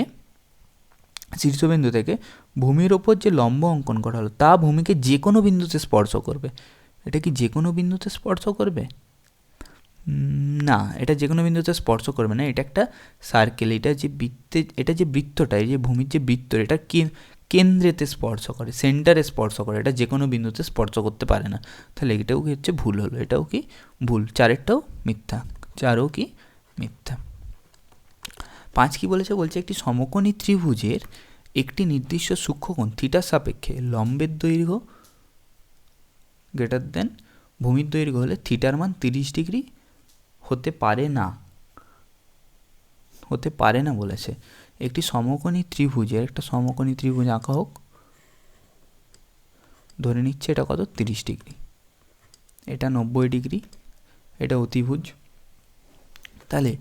শীর্ষবিন্দু থেকে ভূমির ওপর যে লম্ব অঙ্কন করা হলো তা ভূমিকে যে কোনো বিন্দুতে স্পর্শ করবে। এটা কি যে কোনো বিন্দুতে স্পর্শ করবে? না, এটা যে কোনো বিন্দুতে স্পর্শ করবে না। এটা একটা সার্কেল। এটা যে বৃত্তে, এটা যে বৃত্তটা, এই যে ভূমির যে বৃত্ত, এটা কেন্দ্রেতে স্পর্শ করে, সেন্টারে স্পর্শ করে। এটা যে কোনো বিন্দুতে স্পর্শ করতে পারে না। তাহলে এটাও কি হচ্ছে? ভুল হলো। এটাও কি? ভুল। 4এরটাও মিথ্যা। 4ও কি? মিথ্যা। 5 কি বলেছে? বলছে একটি সমকোণী ত্রিভুজের একটি নির্দিষ্ট সূক্ষ্মকোণ থিটার সাপেক্ষে লম্বের দৈর্ঘ্য গ্রেটার দেন ভূমির দৈর্ঘ্য হলে থিটার মান 30 ডিগ্রি হতে পারে না। হতে পারে না বলেছে। একটি সমকোণী ত্রিভুজের, একটা সমকোণী ত্রিভুজ আঁকা হোক, ধরে নিচ্ছে এটা কত? 30 ডিগ্রি, এটা 90 ডিগ্রি, এটা অতিভুজ। তাহলে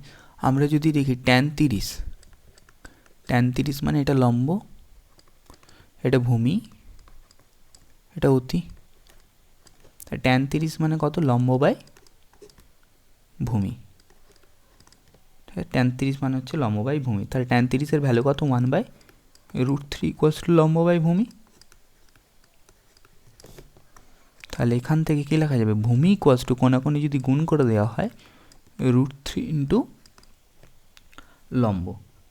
আমরা যদি দেখি tan 30, tan 30 মানে এটা লম্ব, এটা ভূমি, এটা অতি। tan 30 মানে কত? লম্ব বাই ভূমি। tan 30 মানে হচ্ছে লম্ব বাই ভূমি। তাহলে tan 30-এর ভ্যালু কত? 1/√3 = লম্ব বাই ভূমি। তাহলে এখান থেকে কী লেখা যাবে? ভূমি = কোণাকুণি যদি গুণ করে দেওয়া হয় √3 ইন্টু লম্ব।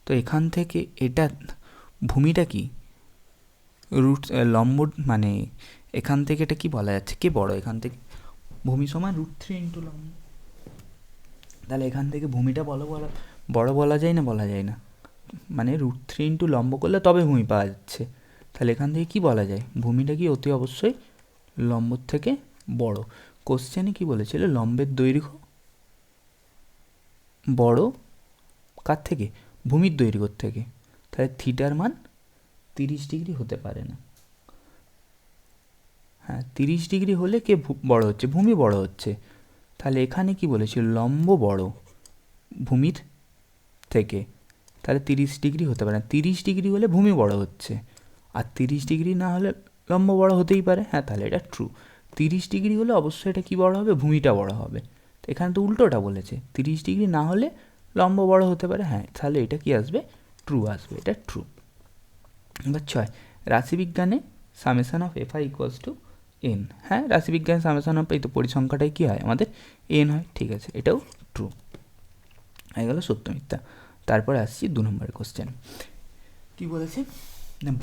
তো এখান থেকে এটা ভূমিটা কি লম্ব, মানে এখান থেকে এটা কি বলা যাচ্ছে? কে বড় এখান থেকে? ভূমি সমান √3 ইন্টু লম্ব। তাহলে এখান থেকে ভূমিটা বড় বলা যায় না? বলা যায় না। মানে √3 ইন্টু লম্ব করলে তবে ভূমি পাওয়া যাচ্ছে। তাহলে এখান থেকে কি বলা যায়? ভূমিটা কি অতি অবশ্যই লম্বর থেকে বড়। কোশ্চেনে কি বলেছিল? লম্বের দৈর্ঘ্য বড় কার থেকে? ভূমির দৈর্ঘ্যর থেকে। তাহলে থিটার মান 30 ডিগ্রি হতে পারে না। হ্যাঁ, 30 ডিগ্রি হলে কে বড় হচ্ছে? ভূমি বড় হচ্ছে। তাহলে এখানে কি বলেছিল? লম্ব বড় ভূমির থেকে। তাহলে 30 ডিগ্রি হতে পারে না। 30 ডিগ্রি হলে ভূমি বড় হচ্ছে, আর 30 ডিগ্রি না হলে লম্ব বড় হতেই পারে। হ্যাঁ, তাহলে এটা ট্রু। 30 ডিগ্রি হলে অবশ্যই এটা কি বড় হবে? ভূমিটা বড় হবে। তো এখানে তো উল্টোটা বলেছে, 30 ডিগ্রি না হলে লম্ব বড় হতে পারে। হ্যাঁ, তাহলে এটা কি আসবে? ট্রু আসবে। এটা ট্রু। এবার 6, রাশিবিজ্ঞানে সামেশন অফ FI = n। হ্যাঁ, রাশিবিজ্ঞানে সামেশন অফ, এই তো পরিসংখ্যাটাই কী হয় আমাদের? n হয়। ঠিক আছে, এটাও ট্রু হয়ে গেল। সত্য মিথ্যা। তারপরে আসছি 2 নম্বরের কোশ্চেন। কী বলেছে?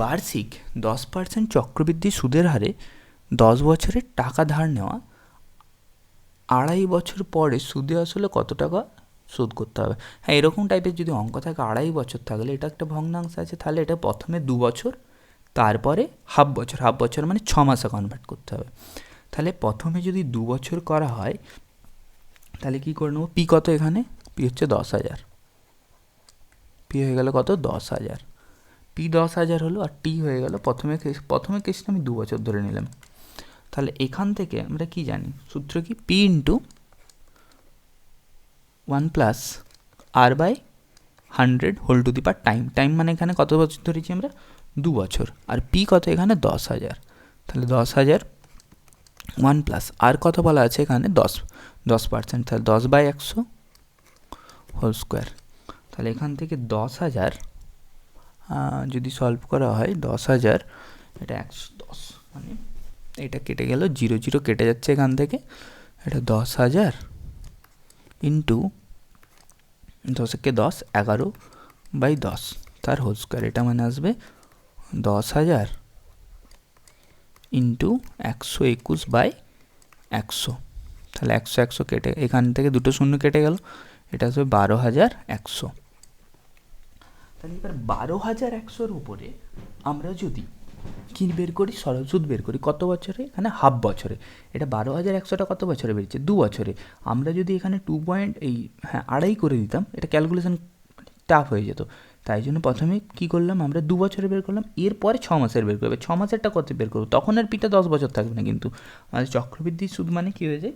বার্ষিক 10% চক্রবৃদ্ধি সুদের হারে 10 বছরের টাকা ধার নেওয়া 2.5 বছর পরে সুদে আসলে কত টাকা শোধ করতে হবে। হ্যাঁ, এরকম টাইপের যদি অঙ্ক থাকে 2.5 বছর থাকলে এটা একটা ভগ্নাংশ আছে, তাহলে এটা প্রথমে 2 বছর, তারপরে হাফ বছর, হাফ বছর মানে 6 মাসে কনভার্ট করতে হবে। তাহলে প্রথমে যদি 2 বছর করা হয় তাহলে কী করে নেবো, পি কত এখানে, পি হচ্ছে 10,000, পি হয়ে গেল কত 10,000, পি 10,000 হলো, আর টি হয়ে গেল প্রথমে কেসটা আমি 2 বছর ধরে নিলাম। তাহলে এখান থেকে আমরা কি জানি, সূত্র কি, P into 1 plus R by 100 whole to the power time, time মানে এখানে কত বছর ধরেছি আমরা, 2 বছর, আর পি কত এখানে 10,000, তাহলে 10,000 1 প্লাস আর কত বলা আছে এখানে 10%, তাহলে 10/100 হোল স্কোয়ার। তাহলে এখান থেকে 10,000 যদি সলভ করা হয় 10,000, এটা 110 মানে এটা কেটে গেল, 0 0 কেটে যাচ্ছে এখান থেকে, এটা 10,000 ইন্টু 10কে 10 11/10 তার হোল স্কোয়ার, এটা মানে আসবে 10,000 ইন্টু 121/100, তাহলে 100 কেটে এখান থেকে 2 শূন্য কেটে গেল, এটা আসবে 12,100। তাহলে এবার 12,100-র উপরে আমরা যদি কি বের করি, সরল সুদ বের করি, কত বছরে, এখানে হাফ বছরে, এটা 12,100টা কত বছরে বেরিয়েছে, 2 বছরে। আমরা যদি এখানে 2.2 করে দিতাম, এটা ক্যালকুলেশন টাফ হয়ে যেত, তাই জন্য প্রথমে কি করলাম, আমরা 2 বছরে বের করলাম, এরপরে 6 মাসের বের করবে, 6 মাসেরটা কত বের করবো, তখন আর পিটা 10 বছর থাকবে না, কিন্তু আমাদের চক্রবৃদ্ধি সুদ মানে কী হয়ে যায়,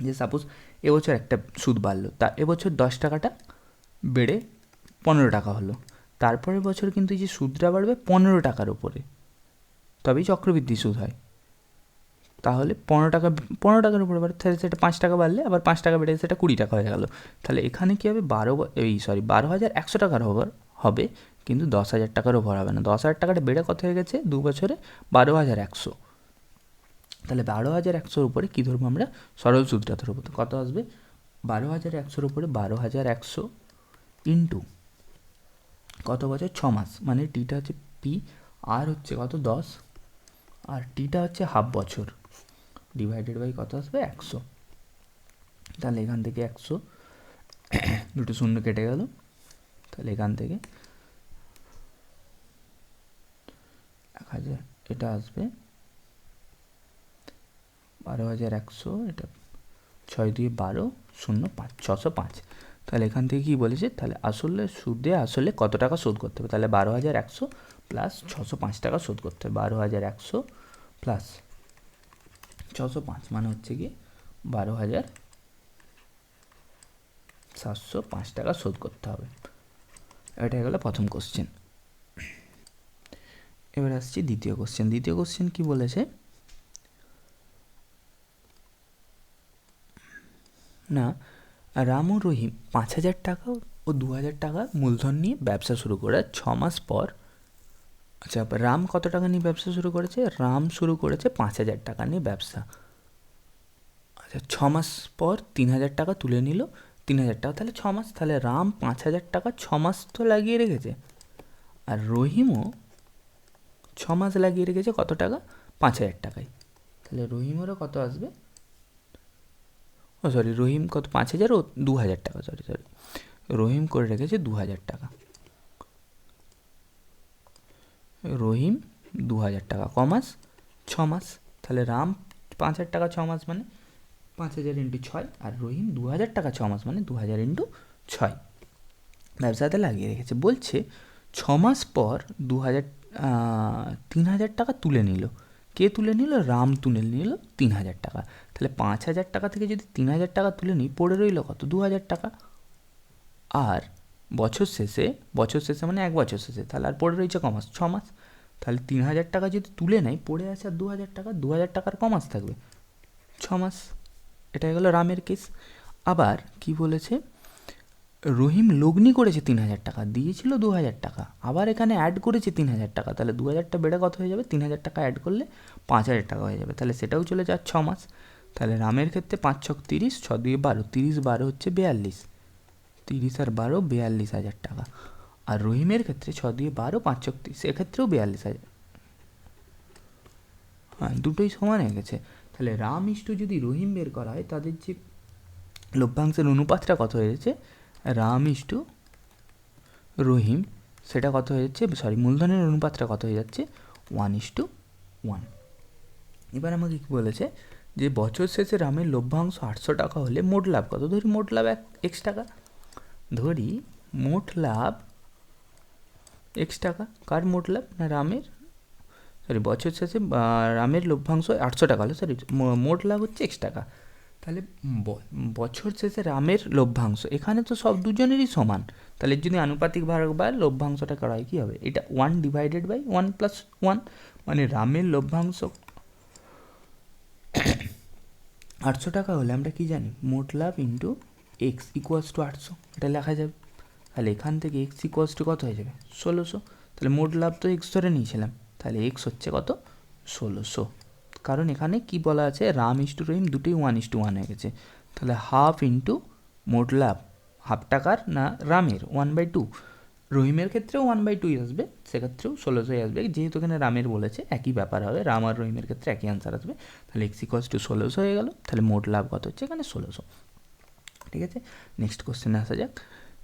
যে সাপোজ এবছর একটা সুদ বাড়লো, তার এবছর 10 টাকাটা বেড়ে 15 টাকা হলো, তারপরের বছর কিন্তু এই যে সুদটা বাড়বে 15 টাকার উপরে, তবেই চক্রবৃদ্ধি সুদ হয়। তাহলে 15 টাকার উপরে বাড়ে, তাহলে সেটা 5 টাকা বাড়লে আবার 5 টাকা বেড়ে সেটা 20 টাকা হয়ে গেল। তাহলে এখানে কী হবে, 12,100 টাকার হবে, কিন্তু 10,000 টাকার ওপর হবে না। 10,000 টাকাটা বেড়ে কত হয়ে গেছে 2 বছরে, 12,100। তাহলে 12,100-র উপরে কী ধরবো আমরা, সরল সুদটা ধরবো। তো কত আসবে, 12,100-র উপরে 12,100 ইন্টু কত বছর, 6 মাস, মানে টিটা হচ্ছে পি, আর হচ্ছে কত 10, আর টিটা হচ্ছে হাফ বছর, ডিভাইডেড বাই কত আসবে 100। তাহলে এখান থেকে 100, 2 শূন্য কেটে গেল, তাহলে এখান থেকে 1,000, এটা আসবে 12,100, এটা 6 দিয়ে 12 0 5 605। তাহলে এখান থেকে কী বলেছে, তাহলে আসলে সুদে আসলে কত টাকা শোধ করতে হবে, তাহলে 12,100 প্লাস 605 টাকা শোধ করতে হবে, 12,100 প্লাস 605 মানে হচ্ছে কি 12,705 টাকা শোধ করতে হবে। এটা গেল প্রথম কোশ্চেন। এবার আসছি দ্বিতীয় কোশ্চেন। দ্বিতীয় কোশ্চেন কি বলেছে না, রাম ও রহিম 5,000 টাকা ও 2,000 টাকা মূলধন নিয়ে ব্যবসা শুরু করে 6 মাস পর, আচ্ছা রাম কত টাকা নিয়ে ব্যবসা শুরু করেছে, রাম শুরু করেছে 5,000 টাকা নিয়ে ব্যবসা, আচ্ছা 6 মাস পর 3,000 টাকা তুলে নিল, 3,000 টাকা, তাহলে 6 মাস, তাহলে রাম 5,000 টাকা 6 মাস তো লাগিয়ে রেখেছে, আর রহিমও 6 মাস লাগিয়ে রেখেছে কত টাকা, 5,000 টাকায়। তাহলে রহিমেরও কত আসবে, রহিম কত 5,000 ও 2,000 টাকা, সরি রহিম করে রেখেছে 2,000 টাকা, রহিম 2,000 টাকা, ক মাস, 6 মাস। তাহলে রাম 5,000 টাকা 6 মাস মানে 5,000 ইন্টু 6, আর রহিম 2,000 টাকা 6 মাস মানে 2,000 ইন্টু 6 ব্যবসাতে লাগিয়ে রেখেছে। বলছে 6 মাস পর 3,000 টাকা তুলে নিল, কে তুলে নিল, রাম তুলে নিল 3,000 টাকা। তাহলে 5,000 টাকা থেকে যদি 3,000 টাকা তুলে নিই, পড়ে রইল কত, 2,000 টাকা। আর বছর শেষে মানে 1 বছর শেষে, তাহলে আর পড়ে রয়েছে ক মাস, 6 মাস। তাহলে 3,000 টাকা যদি তুলে নেয়, পড়ে আছে আর 2,000 টাকা, 2,000 টাকার ক মাস থাকবে, 6 মাস। এটা গেল রামের কেস। আবার কি বলেছে, রহিম লগ্নি করেছে 3,000 টাকা, দিয়েছিল 2,000 টাকা, আবার এখানে অ্যাড করেছে 3,000 টাকা, তাহলে 2,000টা বেড়ে কত হয়ে যাবে, 3,000 টাকা অ্যাড করলে 5,000 টাকা হয়ে যাবে, তাহলে সেটাও চলে যায় 6 মাস। তাহলে রামের ক্ষেত্রে 5 ছক 30, 6 দিয়ে 12, 30 12 হচ্ছে 42, 30 আর 12 42,000 টাকা। আর রহিমের ক্ষেত্রে 6 দিয়ে 12, 5 ছক 30, এক্ষেত্রেও 42,000, হ্যাঁ দুটোই সমান হয়ে গেছে। তাহলে রাম ইস্টু যদি রহিম বের করা হয়, তাদের যে লভ্যাংশের অনুপাতটা কত হয়েছে, রাম ইস টু রহিম, সেটা কত হয়ে যাচ্ছে, সরি মূলধনের অনুপাতটা কত হয়ে যাচ্ছে, 1:1। এবার আমাকে কী বলেছে যে বছর শেষে রামের লভ্যাংশ 800 টাকা হলে মোট লাভ কত, ধরি মোট লাভ x টাকা, ধরি মোট লাভ x টাকা। কার মোট লাভ, না রামের, সরি বছর শেষে রামের লভ্যাংশ 800 টাকা হলে, সরি মোট লাভ হচ্ছে x টাকা। তাহলে বছর শেষে রামের লভ্যাংশ, এখানে তো সব দুজনেরই সমান, তাহলে যদি আনুপাতিক ভাগ বা লভ্যাংশটা করা হয় কী হবে, এটা 1/1 + 1, মানে রামের লভ্যাংশ 800 টাকা হলে আমরা কি জানি, মোট লাভ ইন্টু x = 800, এটা লেখা যাবে। তাহলে এখান থেকে x = কত হয়ে যাবে, 1600। তাহলে মোট লাভ তো x ধরে নিয়েছিলাম, তাহলে x হচ্ছে কত, 1600। কারণ এখানে কি বলা আছে, রাম ইস টু রহিম দুটোই 1:1 হয়ে গেছে। তাহলে হাফ ইন্টু মোট লাভ, হাফ টাকার না রামের 1/2, রহিমের ক্ষেত্রেও 1/2 আসবে, সেক্ষেত্রেও 1600 আসবে, যেহেতু এখানে রামের বলেছে একই ব্যাপার হবে, রাম আর রহিমের ক্ষেত্রে একই আনসার আসবে। তাহলে x = 1600 হয়ে গেল। তাহলে মোট লাভ কত হচ্ছে এখানে, 1600। ঠিক আছে, নেক্সট কোশ্চেনে আসা যাক।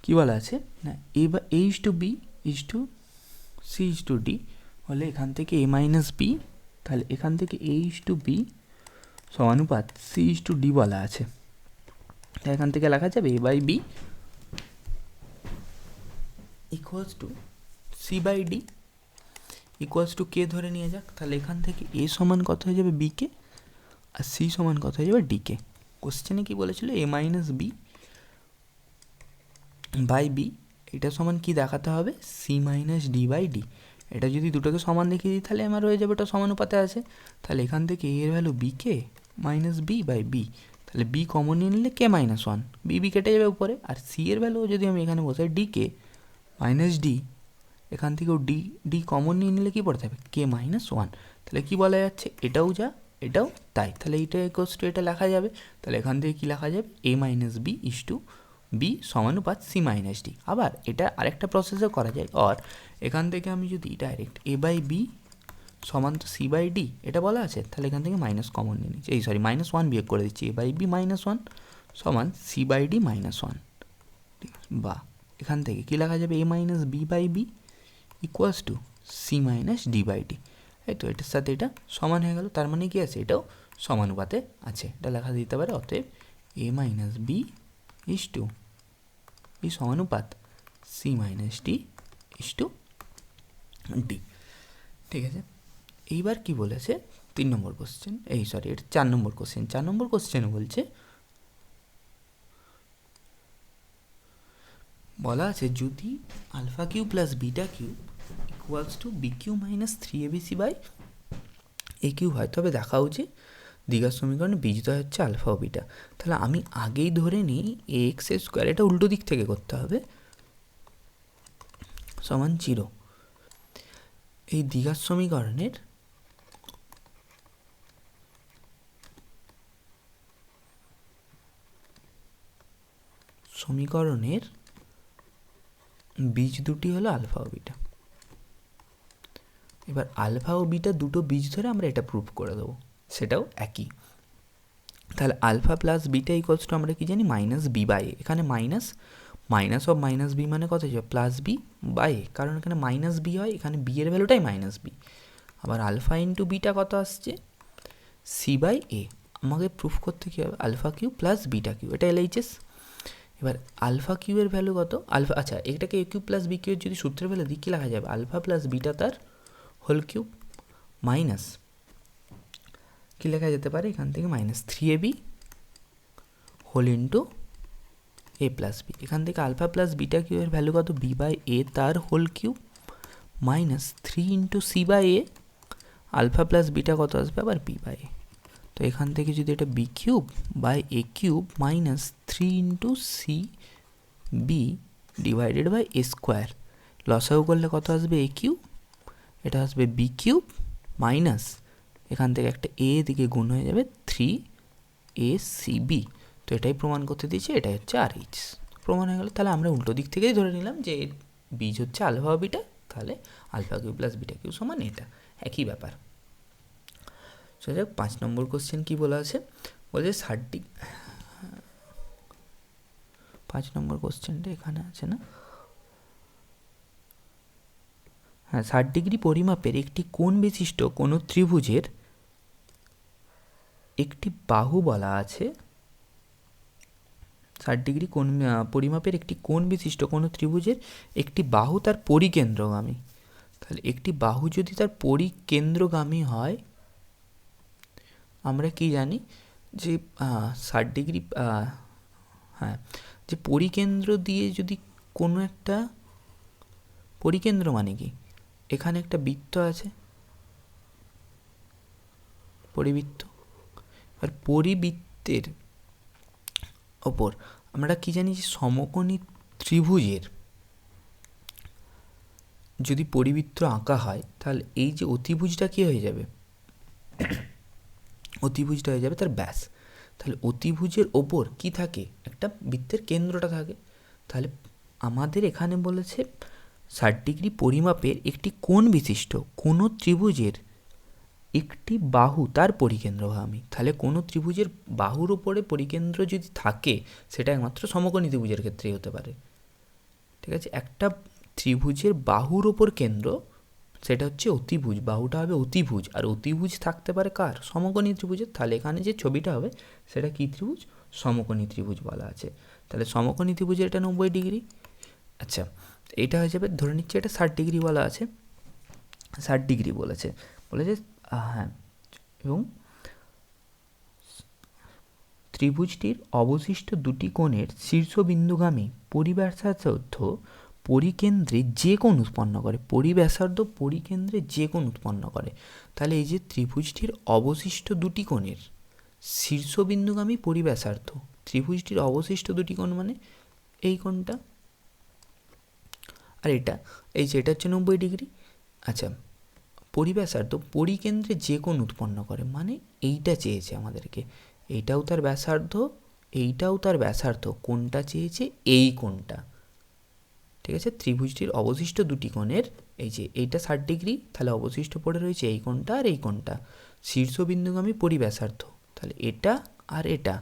কী বলা আছে না, a is to B is to C is to D হলে এখান থেকে a - b, তাহলে এখান থেকে a ইস টু বি সমানুপাত c ইস টু ডি বলা আছে। তাই এখান থেকে লেখা যাবে a/b equals to c/d equals to K ধরে নিয়ে যাক। তাহলে এখান থেকে a সমান কত হয়ে যাবে, b কে, আর c সমান কত হয়ে যাবে, d কে। কোশ্চেনে কি বলেছিল, a - b বাই b, এটা সমান কি দেখাতে হবে, c - d/d। এটা যদি দুটোকে সমান দেখিয়ে দিই তাহলে আমার হয়ে যাবে এটা সমানুপাতে আছে। তাহলে এখান থেকে a এর ভ্যালু b কে -b/b, তাহলে b কমন নিয়ে নিলে k - 1, b কেটে যাবে উপরে, আর c এর ভ্যালু যদি আমি এখানে বসাই d কে -d, এখান থেকেও d কমন নিয়ে নিলে কি পড়তে হবে, k - 1। তাহলে কি বলা যাচ্ছে, এটাও যা এটাও তাই, তাহলে এইটা ইকুয়ালস টু এটা লেখা যাবে। তাহলে এখান থেকে কি লেখা যাবে, a - b is to b সমানুপাত c - d। আবার এটা আরেকটা প্রসেসও করা যায়, আর এখান থেকে আমি যদি ডাইরেক্ট a/b সমান তো c/d এটা বলা আছে, তাহলে এখান থেকে মাইনাস কমন নিয়ে নিচ্ছি, -1 বিয়োগ করে দিচ্ছি, a/b -1 সমান c/d -1। ঠিক আছে, বা এখান থেকে কী লেখা যাবে, a - b/b equals to c - d/d। এই তো এটার সাথে এটা সমান হয়ে গেল, তার মানে কি আছে, এটাও সমানুপাতে আছে, এটা লেখা দিতে পারে। অতএব a - b ইস টু এই সমানুপাত c - d is to d। ঠিক আছে, এইবার কি বলেছে 3 নম্বর কোশ্চেন, এটা 4 নম্বর কোশ্চেন। 4 নম্বর কোশ্চেনে বলা আছে যদি α³ + β³ ইকুয়ালস টু bq - 3abc/a³ হয়, তবে দেখা উচিত দ্বিঘাত সমীকরণে বীজদ্বয় হচ্ছে আলফা ও বিটা। তাহলে আমি আগেই ধরে নিই ax², এটা উল্টো দিক থেকে করতে হবে, সমান 0। এই দ্বিঘাত সমীকরণের বীজ দুটি হলো আলফা ও বিটা। এবার আলফা ও বিটা দুটো বীজ ধরে আমরা এটা প্রুভ করে দেবো, সেটাও একই। তাহলে alpha plus beta equals to আমরা কি জানি, -b/a। এখানে মাইনাস অফ -b মানে কত হয়ে যাবে, +b/a, কারণ এখানে -b হয়, এখানে b এর ভ্যালুটাই -b। আবার আলফা ইন্টু বিটা কত আসছে, c/a। আমাকে প্রুফ করতে কী হবে, α³ + β³ এটা LHS। এবার α³ এর ভ্যালু কত, আচ্ছা এটাকে a³ + b³ যদি সূত্রের ভ্যালু দিই কী লেখা যাবে, আলফা প্লাস বিটা তার হোল কিউব মাইনাস কী লেখা যেতে পারে, এখান থেকে -3ab whole into a + b। এখান থেকে α + β³ এর ভ্যালু কত, b/a তার whole cube minus 3 into c/a, alpha plus beta কত আসবে আবার b/a। তো এখান থেকে যদি এটা b³/a³ minus 3 into cb divided by a², লসাগু করলে কত আসবে, a³, এটা আসবে b³ মাইনাস এখান থেকে একটা a দিকে গুণ হয়ে যাবে 3acb। তো এটাই প্রমাণ করতে দিয়েছি, এটাই হচ্ছে RH, প্রমাণ হয়ে গেল। তাহলে আমরা উল্টো দিক থেকেই ধরে নিলাম যে বীজ হচ্ছে আলফা ও বিটা, তাহলে α³ + β³ সমান এটা, একই ব্যাপার। সো যাক 5 নম্বর কোশ্চেন কি বলা আছে, বলছে 5 নম্বর কোশ্চেনটা এখানে আছে না? হ্যাঁ, 60 ডিগ্রি পরিমাপের একটি কোণ বিশিষ্ট কোনো ত্রিভুজের একটি বাহু বলা আছে। 60 ডিগ্রি কোণ পরিমাপের একটি কোণ বিশিষ্ট কোনো ত্রিভুজের একটি বাহু তার পরিকেন্দ্রগামী। তাহলে একটি বাহু যদি তার পরিকেন্দ্রগামী হয়, আমরা কি জানি যে 60 ডিগ্রি, হ্যাঁ, যে পরিকেন্দ্র দিয়ে যদি কোনো একটা পরিকেন্দ্র মানে কি, এখানে একটা বৃত্ত আছে, পরিবৃত্ত। আর পরিবৃত্তের ওপর আমরা কি জানি যে সমকোণী ত্রিভুজের যদি পরিবৃত্ত আঁকা হয়, তাহলে এই যে অতিভুজটা কি হয়ে যাবে, অতিভুজটা হয়ে যাবে তার ব্যাস। তাহলে অতিভুজের ওপর কি থাকে, একটা বৃত্তের কেন্দ্রটা থাকে। তাহলে আমাদের এখানে বলেছে 60 ডিগ্রি পরিমাপের একটি কোণ বিশিষ্ট কোনো ত্রিভুজের একটি বাহু তার পরিকেন্দ্রগামী। তাহলে কোনো ত্রিভুজের বাহুর ওপরে পরিকেন্দ্র যদি থাকে, সেটা একমাত্র সমকোণী ত্রিভুজের ক্ষেত্রেই হতে পারে। ঠিক আছে, একটা ত্রিভুজের বাহুর ওপর কেন্দ্র, সেটা হচ্ছে অতিভুজ, বাহুটা হবে অতিভুজ। আর অতিভুজ থাকতে পারে কার, সমকোণী ত্রিভুজের। তাহলে এখানে যে ছবিটা হবে সেটা কী ত্রিভুজ, সমকোণী ত্রিভুজ বলা আছে। তাহলে সমকোণী ত্রিভুজের এটা 90 ডিগ্রি। আচ্ছা, এটা হয়ে যাবে, ধরে নিচ্ছি এটা 60 ডিগ্রি বলা আছে, 60 ডিগ্রি বলেছে, হ্যাঁ। এবং ত্রিভুজটির অবশিষ্ট দুটি কোণের শীর্ষবিন্দুগামী পরিব্যাসার্ধ পরিকেন্দ্রে যে কোণ উৎপন্ন করে, পরিব্যাসার্ধ পরিকেন্দ্রে যে কোণ উৎপন্ন করে। তাহলে এই যে ত্রিভুজটির অবশিষ্ট দুটি কোণের শীর্ষবিন্দুগামী পরিব্যাসার্ধ, ত্রিভুজটির অবশিষ্ট দুটি কোণ মানে এই কোণটা আর এটা, এই যে এটা হচ্ছে 90 ডিগ্রি। আচ্ছা, পরিব্যাসার্ধ পরিকেন্দ্রে যে কোণ উৎপন্ন করে মানে এইটা চেয়েছে আমাদেরকে, এইটাও তার ব্যাসার্ধ, এইটাও তার ব্যাসার্ধ, কোনটা চেয়েছে, এই কোণটা। ঠিক আছে, ত্রিভুজটির অবশিষ্ট দুটি কোণের, এই যে এইটা 60 ডিগ্রি, তাহলে অবশিষ্ট পড়ে রয়েছে এই কোণটা আর এই কোণটা, শীর্ষবিন্দুগামী পরিব্যাসার্ধ। তাহলে এটা আর এটা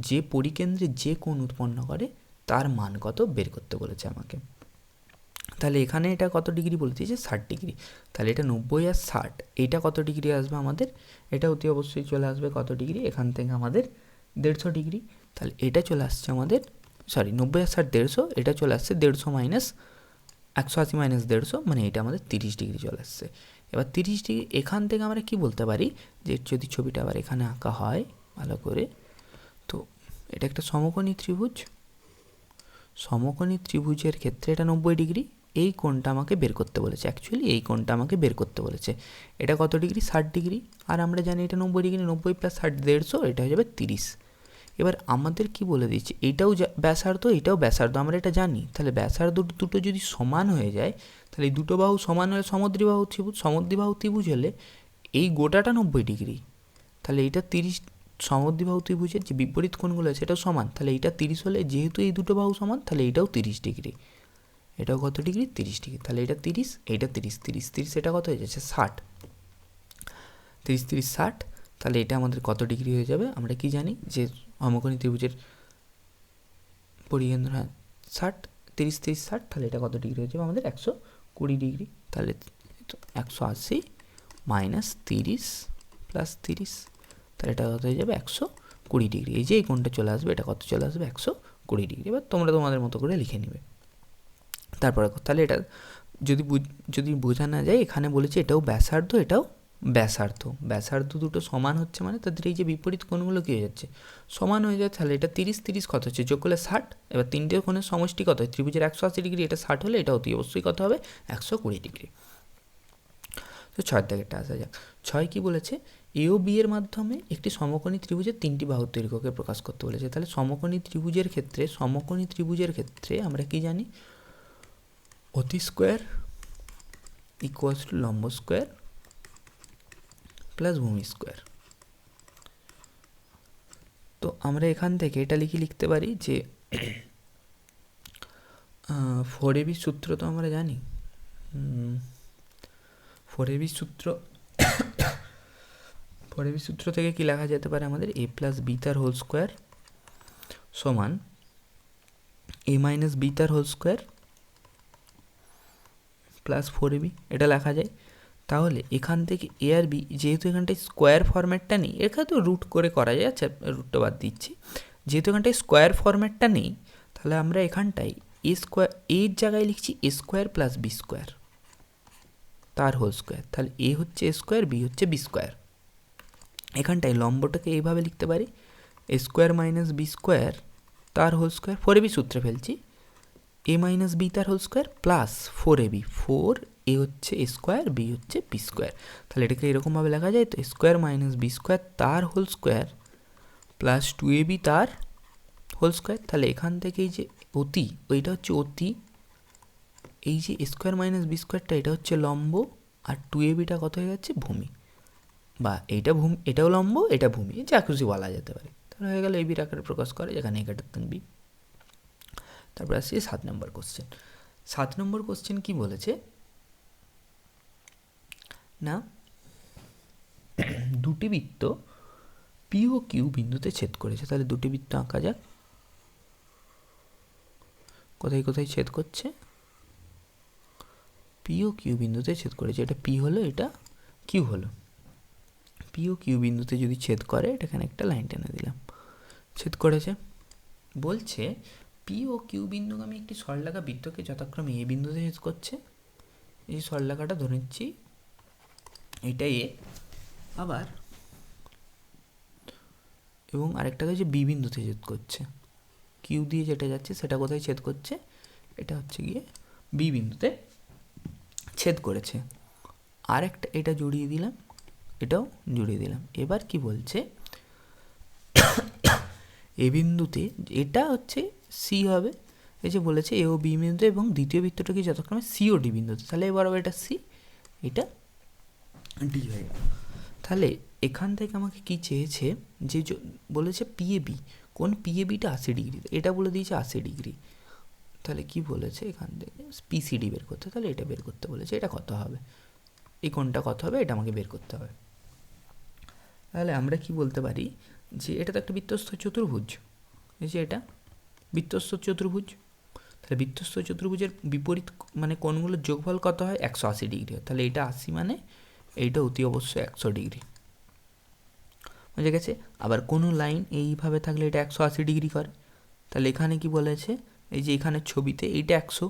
যে পরিকেন্দ্রে যে কোণ উৎপন্ন করে তার মান কত বের করতে বলেছে আমাকে। তাহলে এখানে এটা কত ডিগ্রি বলতে যে 60 ডিগ্রি। তাহলে এটা 90 আর 60, এইটা কত ডিগ্রি আসবে আমাদের, এটা অতি অবশ্যই চলে আসবে কত ডিগ্রি, এখান থেকে আমাদের 150 ডিগ্রি। তাহলে এটা চলে আসছে আমাদের, সরি 90 আর 60 150, এটা চলে আসছে 150 মাইনাস 180 মাইনাস 150, মানে এটা আমাদের 30 ডিগ্রি চলে আসছে। এবার 30 ডিগ্রি এখান থেকে আমরা কি বলতে পারি, যে যদি ছবিটা আবার এখানে আঁকা হয় ভালো করে, তো এটা একটা সমকোণী ত্রিভুজ, সমকোণী ত্রিভুজের ক্ষেত্রে এটা 90 ডিগ্রি, এই কোণটা আমাকে বের করতে বলেছে, অ্যাকচুয়ালি এই কোণটা আমাকে বের করতে বলেছে। এটা কত ডিগ্রি, 60 ডিগ্রি, আর আমরা জানি এটা 90 ডিগ্রি, 90 প্লাস 60 150, এটা হয়ে যাবে 30। এবার আমাদের কি বলে দিচ্ছে, এইটাও ব্যাসার্ধ, এইটাও ব্যাসার্ধ, আমরা এটা জানি। তাহলে ব্যাসার্ধ দুটো যদি সমান হয়ে যায়, তাহলে এই দুটো বাহু সমান হলে সমদ্বিবাহু ত্রিভুজ, সমদ্বিবাহু ত্রিভুজ হলে এই গোটাটা 90 ডিগ্রি, তাহলে এইটা 30, সমদ্বিবাহু ত্রিভুজের যে বিপরীত কোণগুলো আছে এটাও সমান, তাহলে এইটা 30 হলে, যেহেতু এই দুটো বাহু সমান, তাহলে এইটাও 30 ডিগ্রি, এটাও কত ডিগ্রি, 30 ডিগ্রি। তাহলে এটা 30, এইটা 30, 30 30, এটা কত হয়ে যাচ্ছে 60, 30 30 60, তাহলে এটা আমাদের কত ডিগ্রি হয়ে যাবে, আমরা কি জানি যে সমকোণী ত্রিভুজের পরিকেন্দ্র, হ্যাঁ 60, 30 30 60, তাহলে এটা কত ডিগ্রি হয়ে যাবে আমাদের 120 ডিগ্রি। তাহলে 180 মাইনাস 30 প্লাস 30, তাহলে এটা কত হয়ে যাবে 120 ডিগ্রি। এই যে এই কোণটা চলে আসবে, এটা কত চলে আসবে 120 ডিগ্রি। এবার তোমরা তোমাদের মতো করে লিখে নেবে। তারপরে তাহলে এটা যদি বোঝা না যায়, এখানে বলেছে এটাও ব্যাসার্ধ, এটাও ব্যাসার্ধ, ব্যাসার্ধ দুটো সমান হচ্ছে মানে তাদের এই যে বিপরীত কোণগুলো কী হয়ে যাচ্ছে, সমান হয়ে যায়। তাহলে এটা 30 30 কত হচ্ছে, যোগ করলে 60। এবার তিনটে কোণের সমষ্টি কত হয়, ত্রিভুজের 180 ডিগ্রি, এটা 60 হলে এটা অতি অবশ্যই কত হবে, 120 ডিগ্রি। তো 6 দাগেরটা আসা যাক। 6 কি বলেছে, এ ও বি এর মাধ্যমে একটি সমকোণী ত্রিভুজের 3টি বাহুর দৈর্ঘ্যকে প্রকাশ করতে বলেছে। তাহলে সমকোণী ত্রিভুজের ক্ষেত্রে আমরা কি জানি, অতি স্কোয়ার ইকুয়ালস টু লম্ব স্কোয়ার প্লাস ভূমি স্কোয়ার। তো আমরা এখান থেকে এটা লিখতে পারি যে 4AB সূত্র তো আমরা জানি, 4AB সূত্র থেকে কি লেখা যেতে পারে আমাদের, a প্লাস বি তার হোল স্কোয়ার সমান এ মাইনাস বি তার হোল স্কোয়ার প্লাস 4ab, এটা লেখা যায়। তাহলে এখান থেকে এ আর বি, যেহেতু এখানটায় স্কোয়ার ফরম্যাটটা নেই, এখানে তো রুট করে করা যায়, আচ্ছা রুটটা বাদ দিচ্ছি, যেহেতু এখানটায় স্কোয়ার ফরম্যাটটা নেই, তাহলে আমরা এখানটায় এ স্কোয়ার, এর জায়গায় লিখছি এ স্কোয়ার প্লাস বি স্কোয়ার তার হোল স্কোয়ার। তাহলে এ হচ্ছে এ স্কোয়ার, বি হচ্ছে বি স্কোয়ার। এখানটায় লম্বটাকে এইভাবে লিখতে পারি, এ স্কোয়ার মাইনাস বি স্কোয়ার তার হোল স্কোয়ার, 4ab সূত্রে ফেলছি, এ মাইনাস বি তার হোল স্কোয়ার প্লাস 4ab, 4 এ হচ্ছে এ স্কোয়ার, বি হচ্ছে বি স্কোয়ার। তাহলে এটাকে এরকমভাবে লেখা যায়, তো এ স্কোয়ার মাইনাস বি স্কোয়ার তার হোল স্কোয়ার প্লাস 2ab তার হোল স্কোয়ার। তাহলে এখান থেকে এই যে অতি, ওইটা হচ্ছে অতি, এই যে এ স্কোয়ার মাইনাস বি স্কোয়ারটা এটা হচ্ছে লম্ব, আর 2abটা কত হয়ে যাচ্ছে ভূমি, বা এইটা ভূমি, এটাও লম্ব, এটা ভূমি, যা খুশি বলা যেতে পারে। তাহলে হয়ে গেল এবির আকারে প্রকাশ করে, যেখানে একাটার বি। তারপর আসছি 7 নম্বর কোশ্চেন। 7 নম্বর কোশ্চেন কি বলেছে না, দুটি বৃত্ত পি ও কিউ বিন্দুতে ছেদ করেছে। তাহলে দুটি বৃত্ত আঁকা যাক। কোথায় কোথায় ছেদ করছে? পি ও কিউ বিন্দুতে ছেদ করেছে। এটা পি হলো, এটা কিউ হলো। পি ও কিউ বিন্দুতে যদি ছেদ করে, এখানে একটা লাইন টেনে দিলাম, ছেদ করেছে। বলছে পি ও কিউ বিন্দুগামী একটি সরলরেখা বৃত্তকে যথাক্রমে এ বিন্দুতে ছেদ করছে। এই সরলরেখাটা ধরে নিচ্ছি এটা এ, আবার এবং আরেকটাকে যে বি বিন্দুতে ছেদ করছে। কিউ দিয়ে যেটা যাচ্ছে সেটা কোথায় ছেদ করছে? এটা হচ্ছে গিয়ে বি বিন্দুতে ছেদ করেছে। আরেকটা এটা জড়িয়ে দিলাম, এটাও জড়িয়ে দিলাম। এবার কি বলছে, এ বিন্দুতে এটা হচ্ছে সি হবে, এই যে বলেছে এ ও বি বিন্দুতে, এবং দ্বিতীয় বৃত্তটা কি যথাক্রমে সি ও ডি বিন্দুতে। তাহলে এবার এটা সি, এটা ডি হয়ে গেল। তাহলে এখান থেকে আমাকে কি চেয়েছে, যে বলেছে পিএবি, কোন পিএবিটা 80 ডিগ্রি, এটা বলে দিয়েছে 80 ডিগ্রি। তাহলে কি বলেছে এখান থেকে পিসিডি বের করতে, তাহলে এটা বের করতে বলেছে। এটা কত হবে, এই কোনটা কত হবে, এটা আমাকে বের করতে হবে। তাহলে আমরা কি বলতে পারি, যে এটা তো একটা বৃত্তস্থ চতুর্ভুজ, এই যে এটা বৃত্তস্থ চতুর্ভুজ। তাহলে বৃত্তস্থ চতুর্ভুজের বিপরীত মানে কোণগুলোর যোগফল কত হয়, 180 ডিগ্রি হয়। তাহলে এটা 80 মানে এইটা অতি অবশ্যই 100 ডিগ্রি, বুঝে গেছে। আবার কোনো লাইন এইভাবে থাকলে এটা 180 ডিগ্রি করে। তাহলে এখানে কি বলেছে, এই যে এখানের ছবিতে এইটা 100,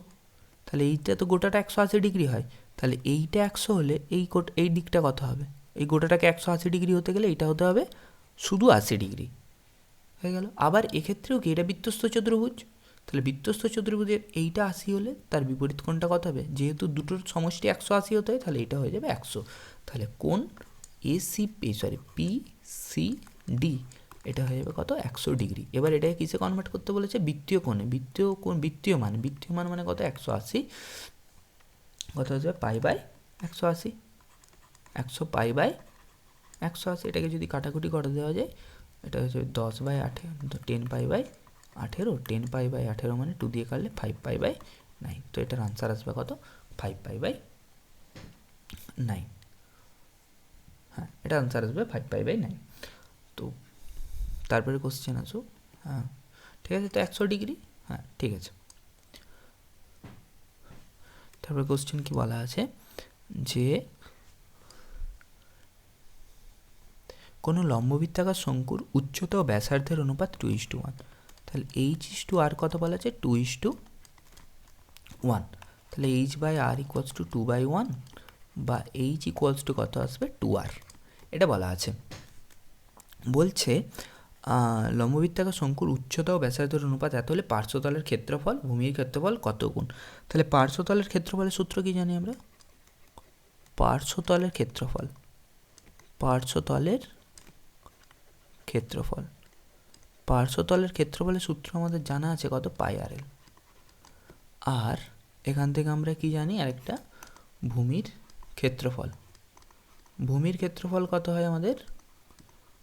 তাহলে এইটা তো গোটাটা 180 ডিগ্রি হয়। তাহলে এইটা 100 হলে এই দিকটা কত হবে, এই গোটাটাকে 180 ডিগ্রি হতে গেলে এটা হতে হবে শুধু 80 ডিগ্রি হয়ে গেল। আবার এক্ষেত্রেও কি এটা বৃত্তস্থ চতুর্ভুজ, তাহলে বৃত্তস্থ চতুর্ভুজের এইটা 80 হলে তার বিপরীত কোণটা কত হবে, যেহেতু দুটোর সমষ্টি 180 হতে হয়, তাহলে এটা হয়ে যাবে 100। তাহলে কোণ পি সি ডি এটা হয়ে যাবে কত, 100 ডিগ্রি। এবার এটাকে কিসে কনভার্ট করতে বলেছে, বৃত্তীয় কোণে। বৃত্তীয় মান মানে কত, 180, কত হয়ে যাবে পাই বাই 180, 100 পাই বাই 180। এটাকে যদি কাটাকুটি করে দেওয়া যায়, এটা হচ্ছে 10 by 18, 10 pi by 18, 10 pi by 18 মানে 2 দিয়ে কাটলে 5 পাই বাই 9। তো এটার আনসার আসবে কত, 5 পাই বাই 9। হ্যাঁ, এটা আনসার আসবে 5 পাই বাই 9। তো তারপরে কোশ্চেন আসো। হ্যাঁ ঠিক আছে, তো 100 ডিগ্রি, হ্যাঁ ঠিক আছে। তারপরে কোশ্চেন কি বলা আছে, যে কোনো লম্ববৃত্তাকার শঙ্কুর উচ্চতা ও ব্যাসার্ধের অনুপাত 2:1। তাহলে H/R কত বলা আছে, 2:1। তাহলে H/R = 2/1 বা H = কত আসবে, 2R, এটা বলা আছে। বলছে লম্ববৃত্তাকার শঙ্কুর উচ্চতা ও ব্যাসার্ধের অনুপাত এত হলে পার্শ্বতলের ক্ষেত্রফল ভূমির ক্ষেত্রফল কত গুণ। তাহলে পার্শ্বতলের ক্ষেত্রফলের সূত্র কি জানি আমরা, পার্শ্বতলের ক্ষেত্রফল ক্ষেত্রফলের সূত্র আমাদের জানা আছে কত, πr/l। আর এখান থেকে আমরা কি জানি, আরেকটা ভূমির ক্ষেত্রফল কত হয় আমাদের,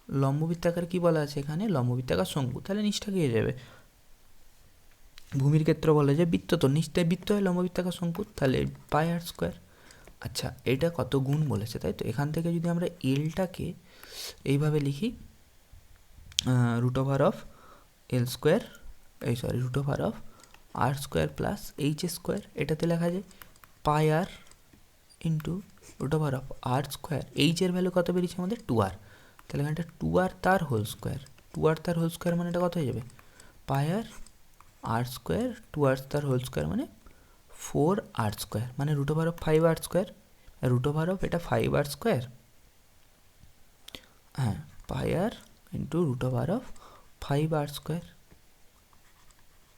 লম্ববৃত্তাকার কি বলা আছে এখানে, লম্ববৃত্তাকার শঙ্কু। তাহলে নিচটা কি হয়ে যাবে, ভূমির ক্ষেত্র বলা যায় বৃত্ত, তো নিচটায় বৃত্ত হয় লম্ববৃত্তাকার শঙ্কু, তাহলে πr²। আচ্ছা, এটা কত গুণ বলেছে, তাই তো। এখান থেকে যদি আমরা এলটাকে এইভাবে লিখি, √(l²) √(r) R square plus H square, এটাতে লেখা যায় pi R into root over of R square. এইচের ভ্যালু কত বেরিয়েছে আমাদের 2r, তাহলে এখানটা 2r তার হোল স্কোয়ার, 2r তার হোল স্কোয়ার মানে এটা কত হয়ে যাবে পাই আর স্কোয়ার 2r তার হোল স্কোয়ার মানে 4r স্কোয়ার, মানে root over of 5r square, root over of এটা 5r স্কোয়ার, হ্যাঁ pi R into root over of 5r square,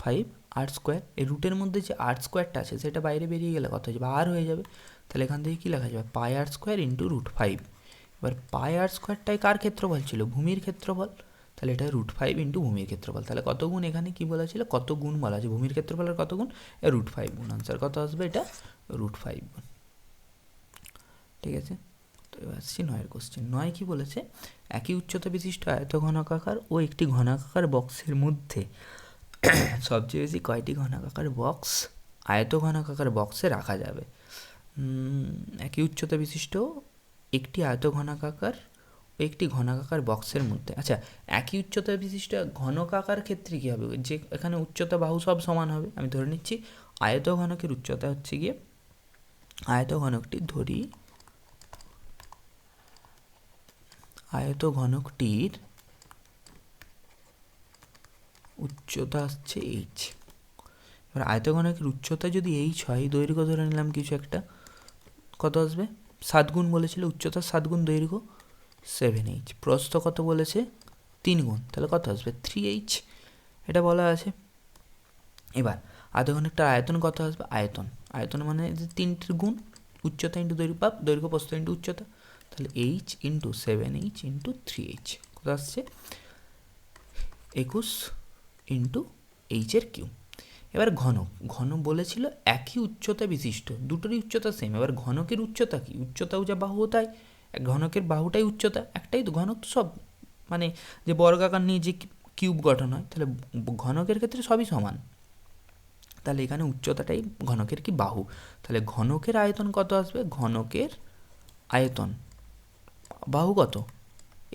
5r square. এই রুটের মধ্যে যে আর স্কোয়ারটা আছে সেটা বাইরে বেরিয়ে গেলে কত হয়ে যাবে আর হয়ে যাবে, তাহলে এখান থেকে কী লেখা যাবে পাই আর স্কোয়ার ইন্টু রুট 5। এবার পাই আর স্কোয়ারটাই কার ক্ষেত্রফল ছিল ভূমির ক্ষেত্রফল, তাহলে এটা রুট 5 ইন্টু ভূমির ক্ষেত্রফল। তাহলে কত গুণ এখানে কী বলা ছিল কত গুণ বলা আছে ভূমির ক্ষেত্রফলের কত গুণ রুট 5 গুণ, আনসার কত আসবে এটা রুট 5 গুণ। ঠিক আছে, তো এবার আসছি 9-এর কোশ্চেন। 9 কী বলেছে একই উচ্চতা বিশিষ্ট আয়ত ঘনকাকার ও একটি ঘনাকার বক্সের মধ্যে সবচেয়ে বেশি কয়টি ঘনাকার বক্স আয়ত ঘনাকার বক্সে রাখা যাবে। একই উচ্চতা বিশিষ্ট একটি আয়ত ঘনাকার ও একটি ঘনাকার বক্সের মধ্যে, আচ্ছা একই উচ্চতা বিশিষ্ট ঘনকাকার ক্ষেত্রে কী হবে, যে এখানে উচ্চতা বাহু সব সমান হবে, আমি ধরে নিচ্ছি আয়ত ঘনকের উচ্চতা হচ্ছে গিয়ে আয়ত ঘনকটি ধরি আয়ত ঘনকটির উচ্চতা আসছে এইচ। এবার আয়ত ঘনকের উচ্চতা যদি এইচ হয়, দৈর্ঘ্য ধরে নিলাম কিছু একটা, কত আসবে 7 গুণ বলেছিল উচ্চতা, 7 গুণ দৈর্ঘ্য 7h, প্রস্থ কত বলেছে 3 গুণ, তাহলে কত আসবে 3h, এটা বলা আছে। এবার আয়ত ঘনকটার আয়তন কত আসবে, আয়তন মানে 3টির গুণ উচ্চতা ইন্টু দৈর্ঘ্য, দৈর্ঘ্য প্রস্থ ইন্টু উচ্চতা, তাহলে h into 7h into 3h কত আসছে 21 ইন্টু এইচের কিউ। এবার ঘন বলেছিল একই উচ্চতা বিশিষ্ট, দুটোরই উচ্চতা সেম। এবার ঘনকের উচ্চতা কি, উচ্চতাও যা বাহু তাই, ঘনকের বাহুটাই উচ্চতা, একটাই তো ঘনক তো সব, মানে যে বর্গাকার নিয়ে যে কিউব গঠন হয়, তাহলে ঘনকের ক্ষেত্রে সবই সমান, তাহলে এখানে উচ্চতাটাই ঘনকের কি বাহু, তাহলে ঘনকের আয়তন কত আসবে, ঘনকের আয়তন বাহু কত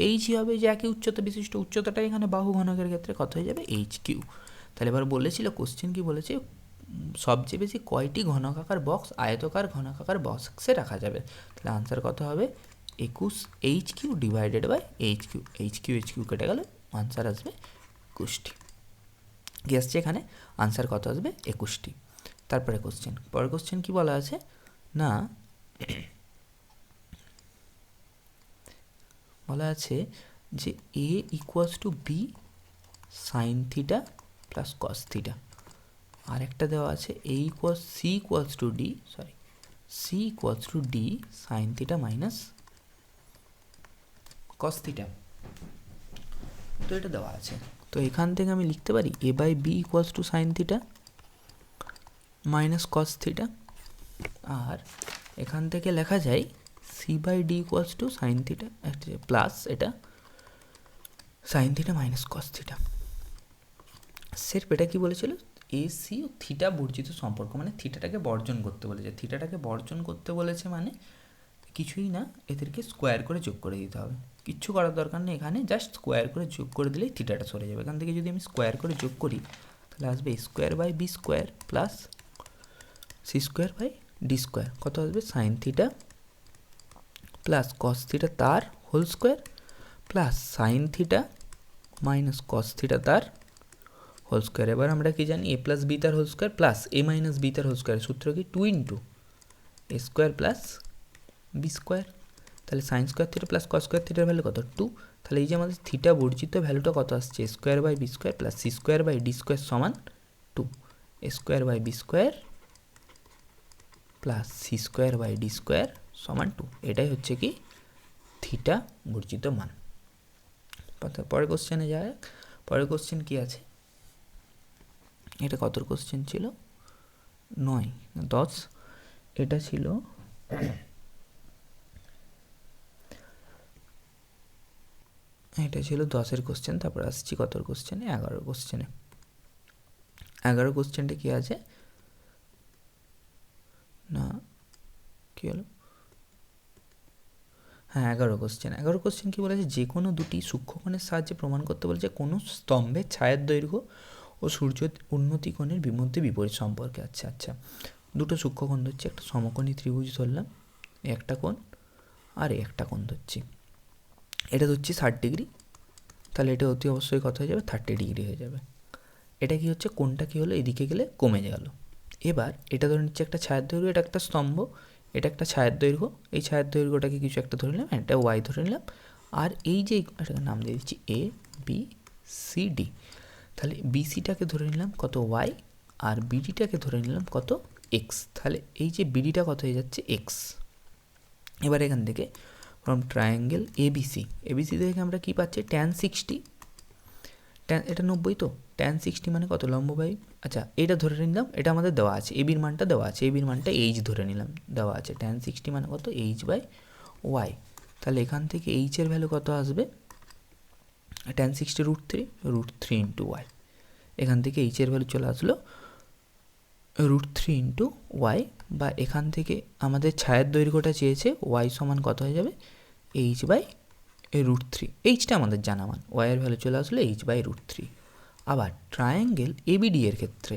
এইচই হবে, যে একই উচ্চতা বিশিষ্ট উচ্চতাটাই এখানে বাহু, ঘনকের ক্ষেত্রে কত হয়ে যাবে এইচ কিউ। তাহলে এবার বলেছিল কোশ্চেন কি বলেছে সবচেয়ে বেশি কয়টি ঘনকাকার বক্স আয়তকার ঘনকাকার বক্সে রাখা যাবে, তাহলে আনসার কত হবে 21 HQ ডিভাইডেড বাই HQ কেটে গেলে আনসার আসবে 21টি। কি আসছে এখানে আনসার কত আসবে 21টি। তারপরে কোশ্চেন, পরের কোশ্চেন কি বলা আছে না, বলা আছে যে A equals to B sine theta plus cos theta, আর একটা দেওয়া আছে C equals to D sine theta minus cos theta. তো এটা দেওয়া আছে, তো এখান থেকে আমি লিখতে পারি A by B equals to sine theta minus cos theta, আর এখান থেকে লেখা যায় C by D equals to sine theta plus এটা sine theta minus cos theta. Sir এটা কী বলেছিল এ সি ও থিটা বর্জিত সম্পর্ক, মানে থিটাটাকে বর্জন করতে বলেছে, থিটাটাকে বর্জন করতে বলেছে মানে কিছুই না, এদেরকে স্কোয়ার করে যোগ করে দিতে হবে, কিচ্ছু করার দরকার নেই, এখানে জাস্ট স্কোয়ার করে যোগ করে দিলেই থিটাটা সরে যাবে। এখান থেকে যদি আমি স্কোয়ার করে যোগ করি তাহলে আসবে square by B square plus C square by D square, কত আসবে sine theta plus cos theta তার whole square plus sine theta minus cos theta তার হোল স্কোয়ার। এবার আমরা কি জানি এ প্লাস বি তার whole square plus A minus B তার হোল স্কোয়ার, সূত্র কি 2 into A square plus B square, তাহলে sine square theta plus cos square থিটার ভ্যালু কত 2, তাহলে এই যে আমাদের থিটা বর্জিত ভ্যালুটা কত আসছে A square by B square plus C square by D square সমান 2, A square by B square plus C square by D square সমান 2, এটাই হচ্ছে কি থিটা বর্জিত মান। পরের কোশ্চেনে যায়, পরের কোশ্চেন কি আছে, এটা কত কোশ্চেন ছিল 9 না 10, এটা ছিল এটা ছিল 10-এর কোশ্চেন। তারপর আসছি কত কোশ্চেনে 11 কোশ্চেনে। 11 কোশ্চেনটা কি আছে না, কি হলো, হ্যাঁ 11 কোশ্চেন কি বলেছে, যে কোনো দুটি সূক্ষ্মকোণের সাহায্যে প্রমাণ করতে বলেছে কোনো স্তম্ভের ছায়ার দৈর্ঘ্য ও ও সূর্য উন্নতি কোণের মধ্যে বিপরীত সম্পর্কে। আচ্ছা আচ্ছা, দুটো সূক্ষ্মকোণ ধরছি, একটা সমকোণী ত্রিভুজ ধরলাম, একটা কোণ আর একটা কোণ ধরছি, এটা ধরছি 60 ডিগ্রি, তাহলে এটা অতি অবশ্যই কত হয়ে যাবে, 30 ডিগ্রি হয়ে যাবে। এটা কি হচ্ছে, কোণটা কী হলো, এদিকে গেলে কমে গেল। এবার এটা ধরে নিচ্ছে একটা ছায়ার দৈর্ঘ্য, এটা একটা স্তম্ভ, এটা একটা ছায়ার দৈর্ঘ্য, এই ছায়ার দৈর্ঘ্যটাকে কিছু একটা ধরে নিলাম, এটা ওয়াই ধরে নিলাম, আর এই যে এটাকে নাম দিয়ে দিচ্ছি এ বি সি ডি, তাহলে বিসিটাকে ধরে নিলাম কত ওয়াই, আর বিডিটাকে ধরে নিলাম কত এক্স, তাহলে এই যে বিডিটা কত হয়ে যাচ্ছে এক্স। এবার এখান থেকে ফ্রম ট্রায়াঙ্গেল এবিসি, এবিসি থেকে আমরা কী পাচ্ছি, tan 60, এটা 90 তো, tan 60 মানে কত, লম্ব বাই, আচ্ছা এটা ধরে নিলাম, এটা আমাদের দেওয়া আছে, এবির মানটা দেওয়া আছে, এবির মানটা এইচ ধরে নিলাম, দেওয়া আছে tan 60 মানে কত, এইচ বাই ওয়াই, তাহলে এখান থেকে এইচের ভ্যালু কত আসবে, tan 60 √3 ইন্টু ওয়াই, এখান থেকে এইচের ভ্যালু চলে আসলো √3 ইন্টু ওয়াই, বা এখান থেকে আমাদের ছায়ার দৈর্ঘ্যটা চেয়েছে ওয়াই সমান কত হয়ে যাবে, এইচ বাই √3, এইচটা আমাদের জানা মান, ওয়াইয়ের ভ্যালু চলে আসলো এইচ বাই √3। আবার ট্রায়াঙ্গেল এবিডি এর ক্ষেত্রে,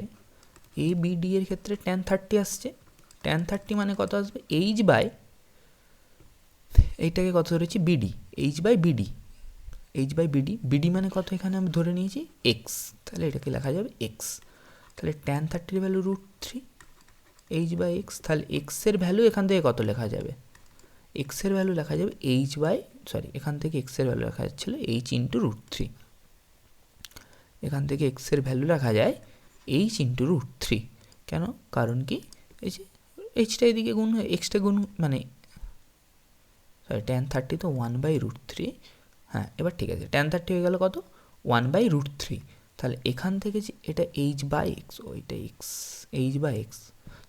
এবিডি এর ক্ষেত্রে tan 30 আসছে, tan 30 মানে কত আসবে, এইচ বাই, এইটাকে কত ধরেছি BD, H by BD, H by BD, BD মানে কত এখানে আমি ধরে নিয়েছি এক্স, তাহলে এটাকে লেখা যাবে এক্স, তাহলে tan 30 value √3 H by X, তাহলে এক্সের ভ্যালু এখান থেকে কত লেখা যাবে, এক্সের ভ্যালু লেখা যাবে এইচ বাই, সরি এখান থেকে এক্সের ভ্যালু লেখা যাচ্ছিলো এইচ ইন্টু √3, এখান থেকে এক্সের ভ্যালু লেখা যায় এইচ ইন্টু √3, কেন, কারণ কি এই যে এইচটা এদিকে গুণ হয়, এক্সটা গুণ মানে সরি tan 30 তো 1/√3, হ্যাঁ এবার ঠিক আছে, tan 30 হয়ে গেল কত 1/√3, তাহলে এখান থেকে যে এটা এইচ বাই এক্স, ওইটা এক্স, এইচ বাই এক্স,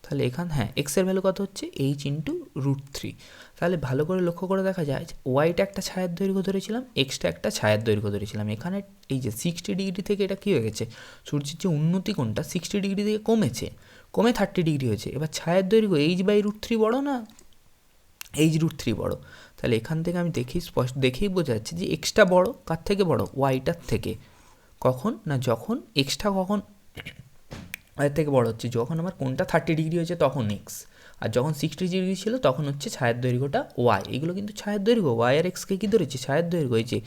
তাহলে এখান হ্যাঁ এক্সের ভ্যালু কত হচ্ছে এইচ ইন্টু √3, তাহলে ভালো করে লক্ষ্য করে দেখা যায় যে ওয়াইটা একটা ছায়ার দৈর্ঘ্য ধরেছিলাম, এক্সটা একটা ছায়ার দৈর্ঘ্য ধরেছিলাম, এখানে এই যে 60 ডিগ্রি থেকে এটা কী হয়ে গেছে, সূর্যের যে উন্নতি কোণটা 60 ডিগ্রি থেকে কমেছে, কমে 30 ডিগ্রি হয়েছে, এবার ছায়ার দৈর্ঘ্য এইচ বাই √3 বড় না এইচ √3 বড়, তাহলে এখান থেকে আমি দেখেই বোঝা যাচ্ছে যে এক্সটা বড়, কার থেকে বড়, ওয়াইটার থেকে, কখন না যখন এক্সটা কখন ওয়াইয়ের থেকে বড় হচ্ছে, যখন আমার কোনটা 30 ডিগ্রি হয়েছে তখন এক্স, আর যখন 60 ডিগ্রি ছিল তখন হচ্ছে ছায়ার দৈর্ঘ্যটা ওয়াই, এগুলো কিন্তু ছায়ার দৈর্ঘ্য, ওয়াই আর এক্সকে কী ধরেছে, ছায়ার দৈর্ঘ্য, এই যে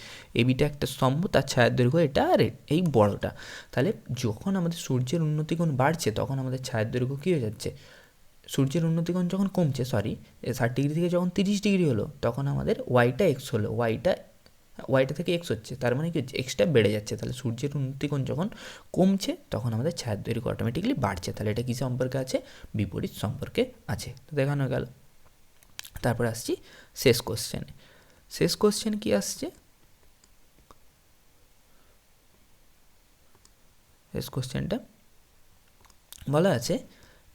এবিটা একটা স্তম্ভ, তার ছায়ার দৈর্ঘ্য এটা আর এই বড়টা, তাহলে যখন আমাদের সূর্যের উন্নতিকোণ বাড়ছে তখন আমাদের ছায়ার দৈর্ঘ্য কী হয়ে যাচ্ছে, সূর্যের উন্নতিকোণ যখন কমছে, সরি 60 ডিগ্রি থেকে যখন 30 ডিগ্রি হলো তখন আমাদের ওয়াইটা এক্স হলো, ওয়াইটা থেকে এক্স হচ্ছে, তার মানে কি হচ্ছে এক্সটা বেড়ে যাচ্ছে, তাহলে সূর্যের উন্নতিকোণ যখন কমছে তখন আমাদের ছায়ার দৈর্ঘ্য অটোমেটিকলি বাড়ছে, তাহলে এটা কী সম্পর্কে আছে, বিপরীত সম্পর্কে আছে, তো দেখানো গেল। তারপর আসছি শেষ কোশ্চেনে, শেষ কোশ্চেন কি আসছে, শেষ কোশ্চেনটা বলা আছে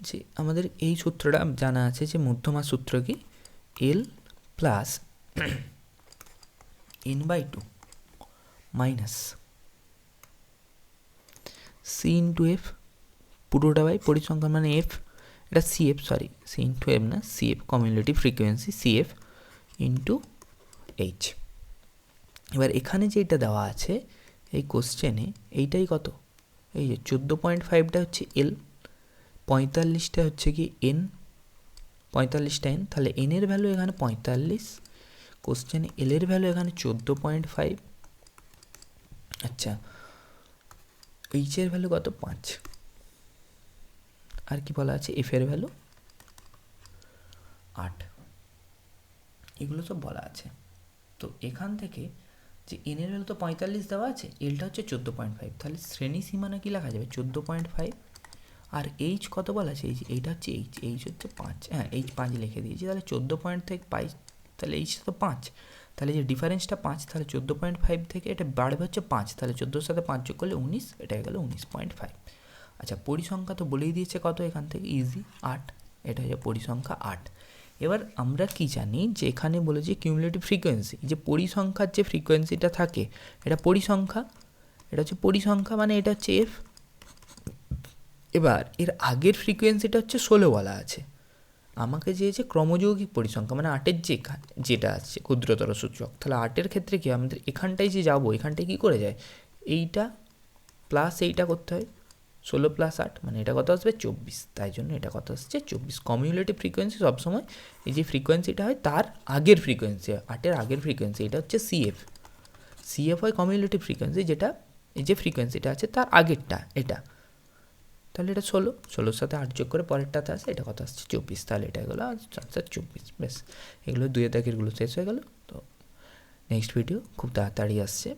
যে আমাদের এই সূত্রটা জানা আছে যে মধ্যমা সূত্র কি, L plus n/2 minus C into F, পুরোটা বাই পরিসংখ্যান মানে এফ, এটা CF, sorry C into F না, CF cumulative frequency, CF into H. এবার এখানে যেটা দেওয়া আছে এই কোশ্চেনে, এইটাই কত, এই যে 14.5টা হচ্ছে এল, 45টা হচ্ছে কি এন, 45টা এন, তাহলে এনের ভ্যালু এখানে 45, কোশ্চেনে এলের ভ্যালু এখানে 14.5, আচ্ছা এইচের ভ্যালু কত 5, আর কি বলা আছে এফের ভ্যালু 8, এগুলো সব বলা আছে। তো এখান থেকে যে এনের ভ্যালু তো 45 দেওয়া আছে, এলটা হচ্ছে 14.5, তাহলে শ্রেণী সীমানা কি লেখা যাবে 14.5, আর এইচ কত বলা আছে, এইটা হচ্ছে এইচ হচ্ছে 5, হ্যাঁ এইচ 5 লিখে দিয়েছি, তাহলে 14 থেকে 5, তাহলে এইচ তো 5, তাহলে যে ডিফারেন্সটা 5, তাহলে 14.5 থেকে এটা বাড়বে হচ্ছে 5, তাহলে 14 সাথে 5 যোগ করলে 19, এটা হয়ে গেল 19.5। আচ্ছা পরিসংখ্যা তো বলেই দিয়েছে কত এখান থেকে, ইজি 8, এটা হচ্ছে পরিসংখ্যা 8। এবার আমরা কি জানি যে এখানে বলেছে কিউমুলেটিভ ফ্রিকোয়েন্সি, যে পরিসংখ্যার যে ফ্রিকোয়েন্সিটা থাকে এটা পরিসংখ্যা, এটা হচ্ছে পরিসংখ্যা মানে এটা হচ্ছে এফ। এবার এর আগের ফ্রিকোয়েন্সিটা হচ্ছে 16 বলা আছে, আমাকে চেয়েছে ক্রমযৌগিক পরিসংখ্যা মানে 8-এর যেটা আছে ক্ষুদ্রতর সূচক, তাহলে 8-এর ক্ষেত্রে কি আমাদের এখানটায় যে যাবো, এখানটায় কী করে যায়, এইটা প্লাস এইটা করতে হয়, 16 + 8 মানে এটা কত আসবে 24, তাই জন্য এটা কত আসছে 24। কমিউলেটিভ ফ্রিকোয়েন্সি সবসময় এই যে ফ্রিকোয়েন্সিটা হয় তার আগের ফ্রিকোয়েন্সি, 8-এর আগের ফ্রিকোয়েন্সি, এটা হচ্ছে সিএফ। সিএফ হয় কমিউলেটিভ ফ্রিকোয়েন্সি, যেটা এই যে ফ্রিকোয়েন্সিটা আছে তার আগেরটা এটা। তাহলে এটা 16 সাথে 8 যোগ করে পরেরটাতে আসে, এটা কত আসছে 24, তাহলে এটা হলো আনসার 24। ব্যাস, এগুলো 2 দাগেরগুলো শেষ হয়ে গেল। তো নেক্সট ভিডিও খুব তাড়াতাড়ি আসছে।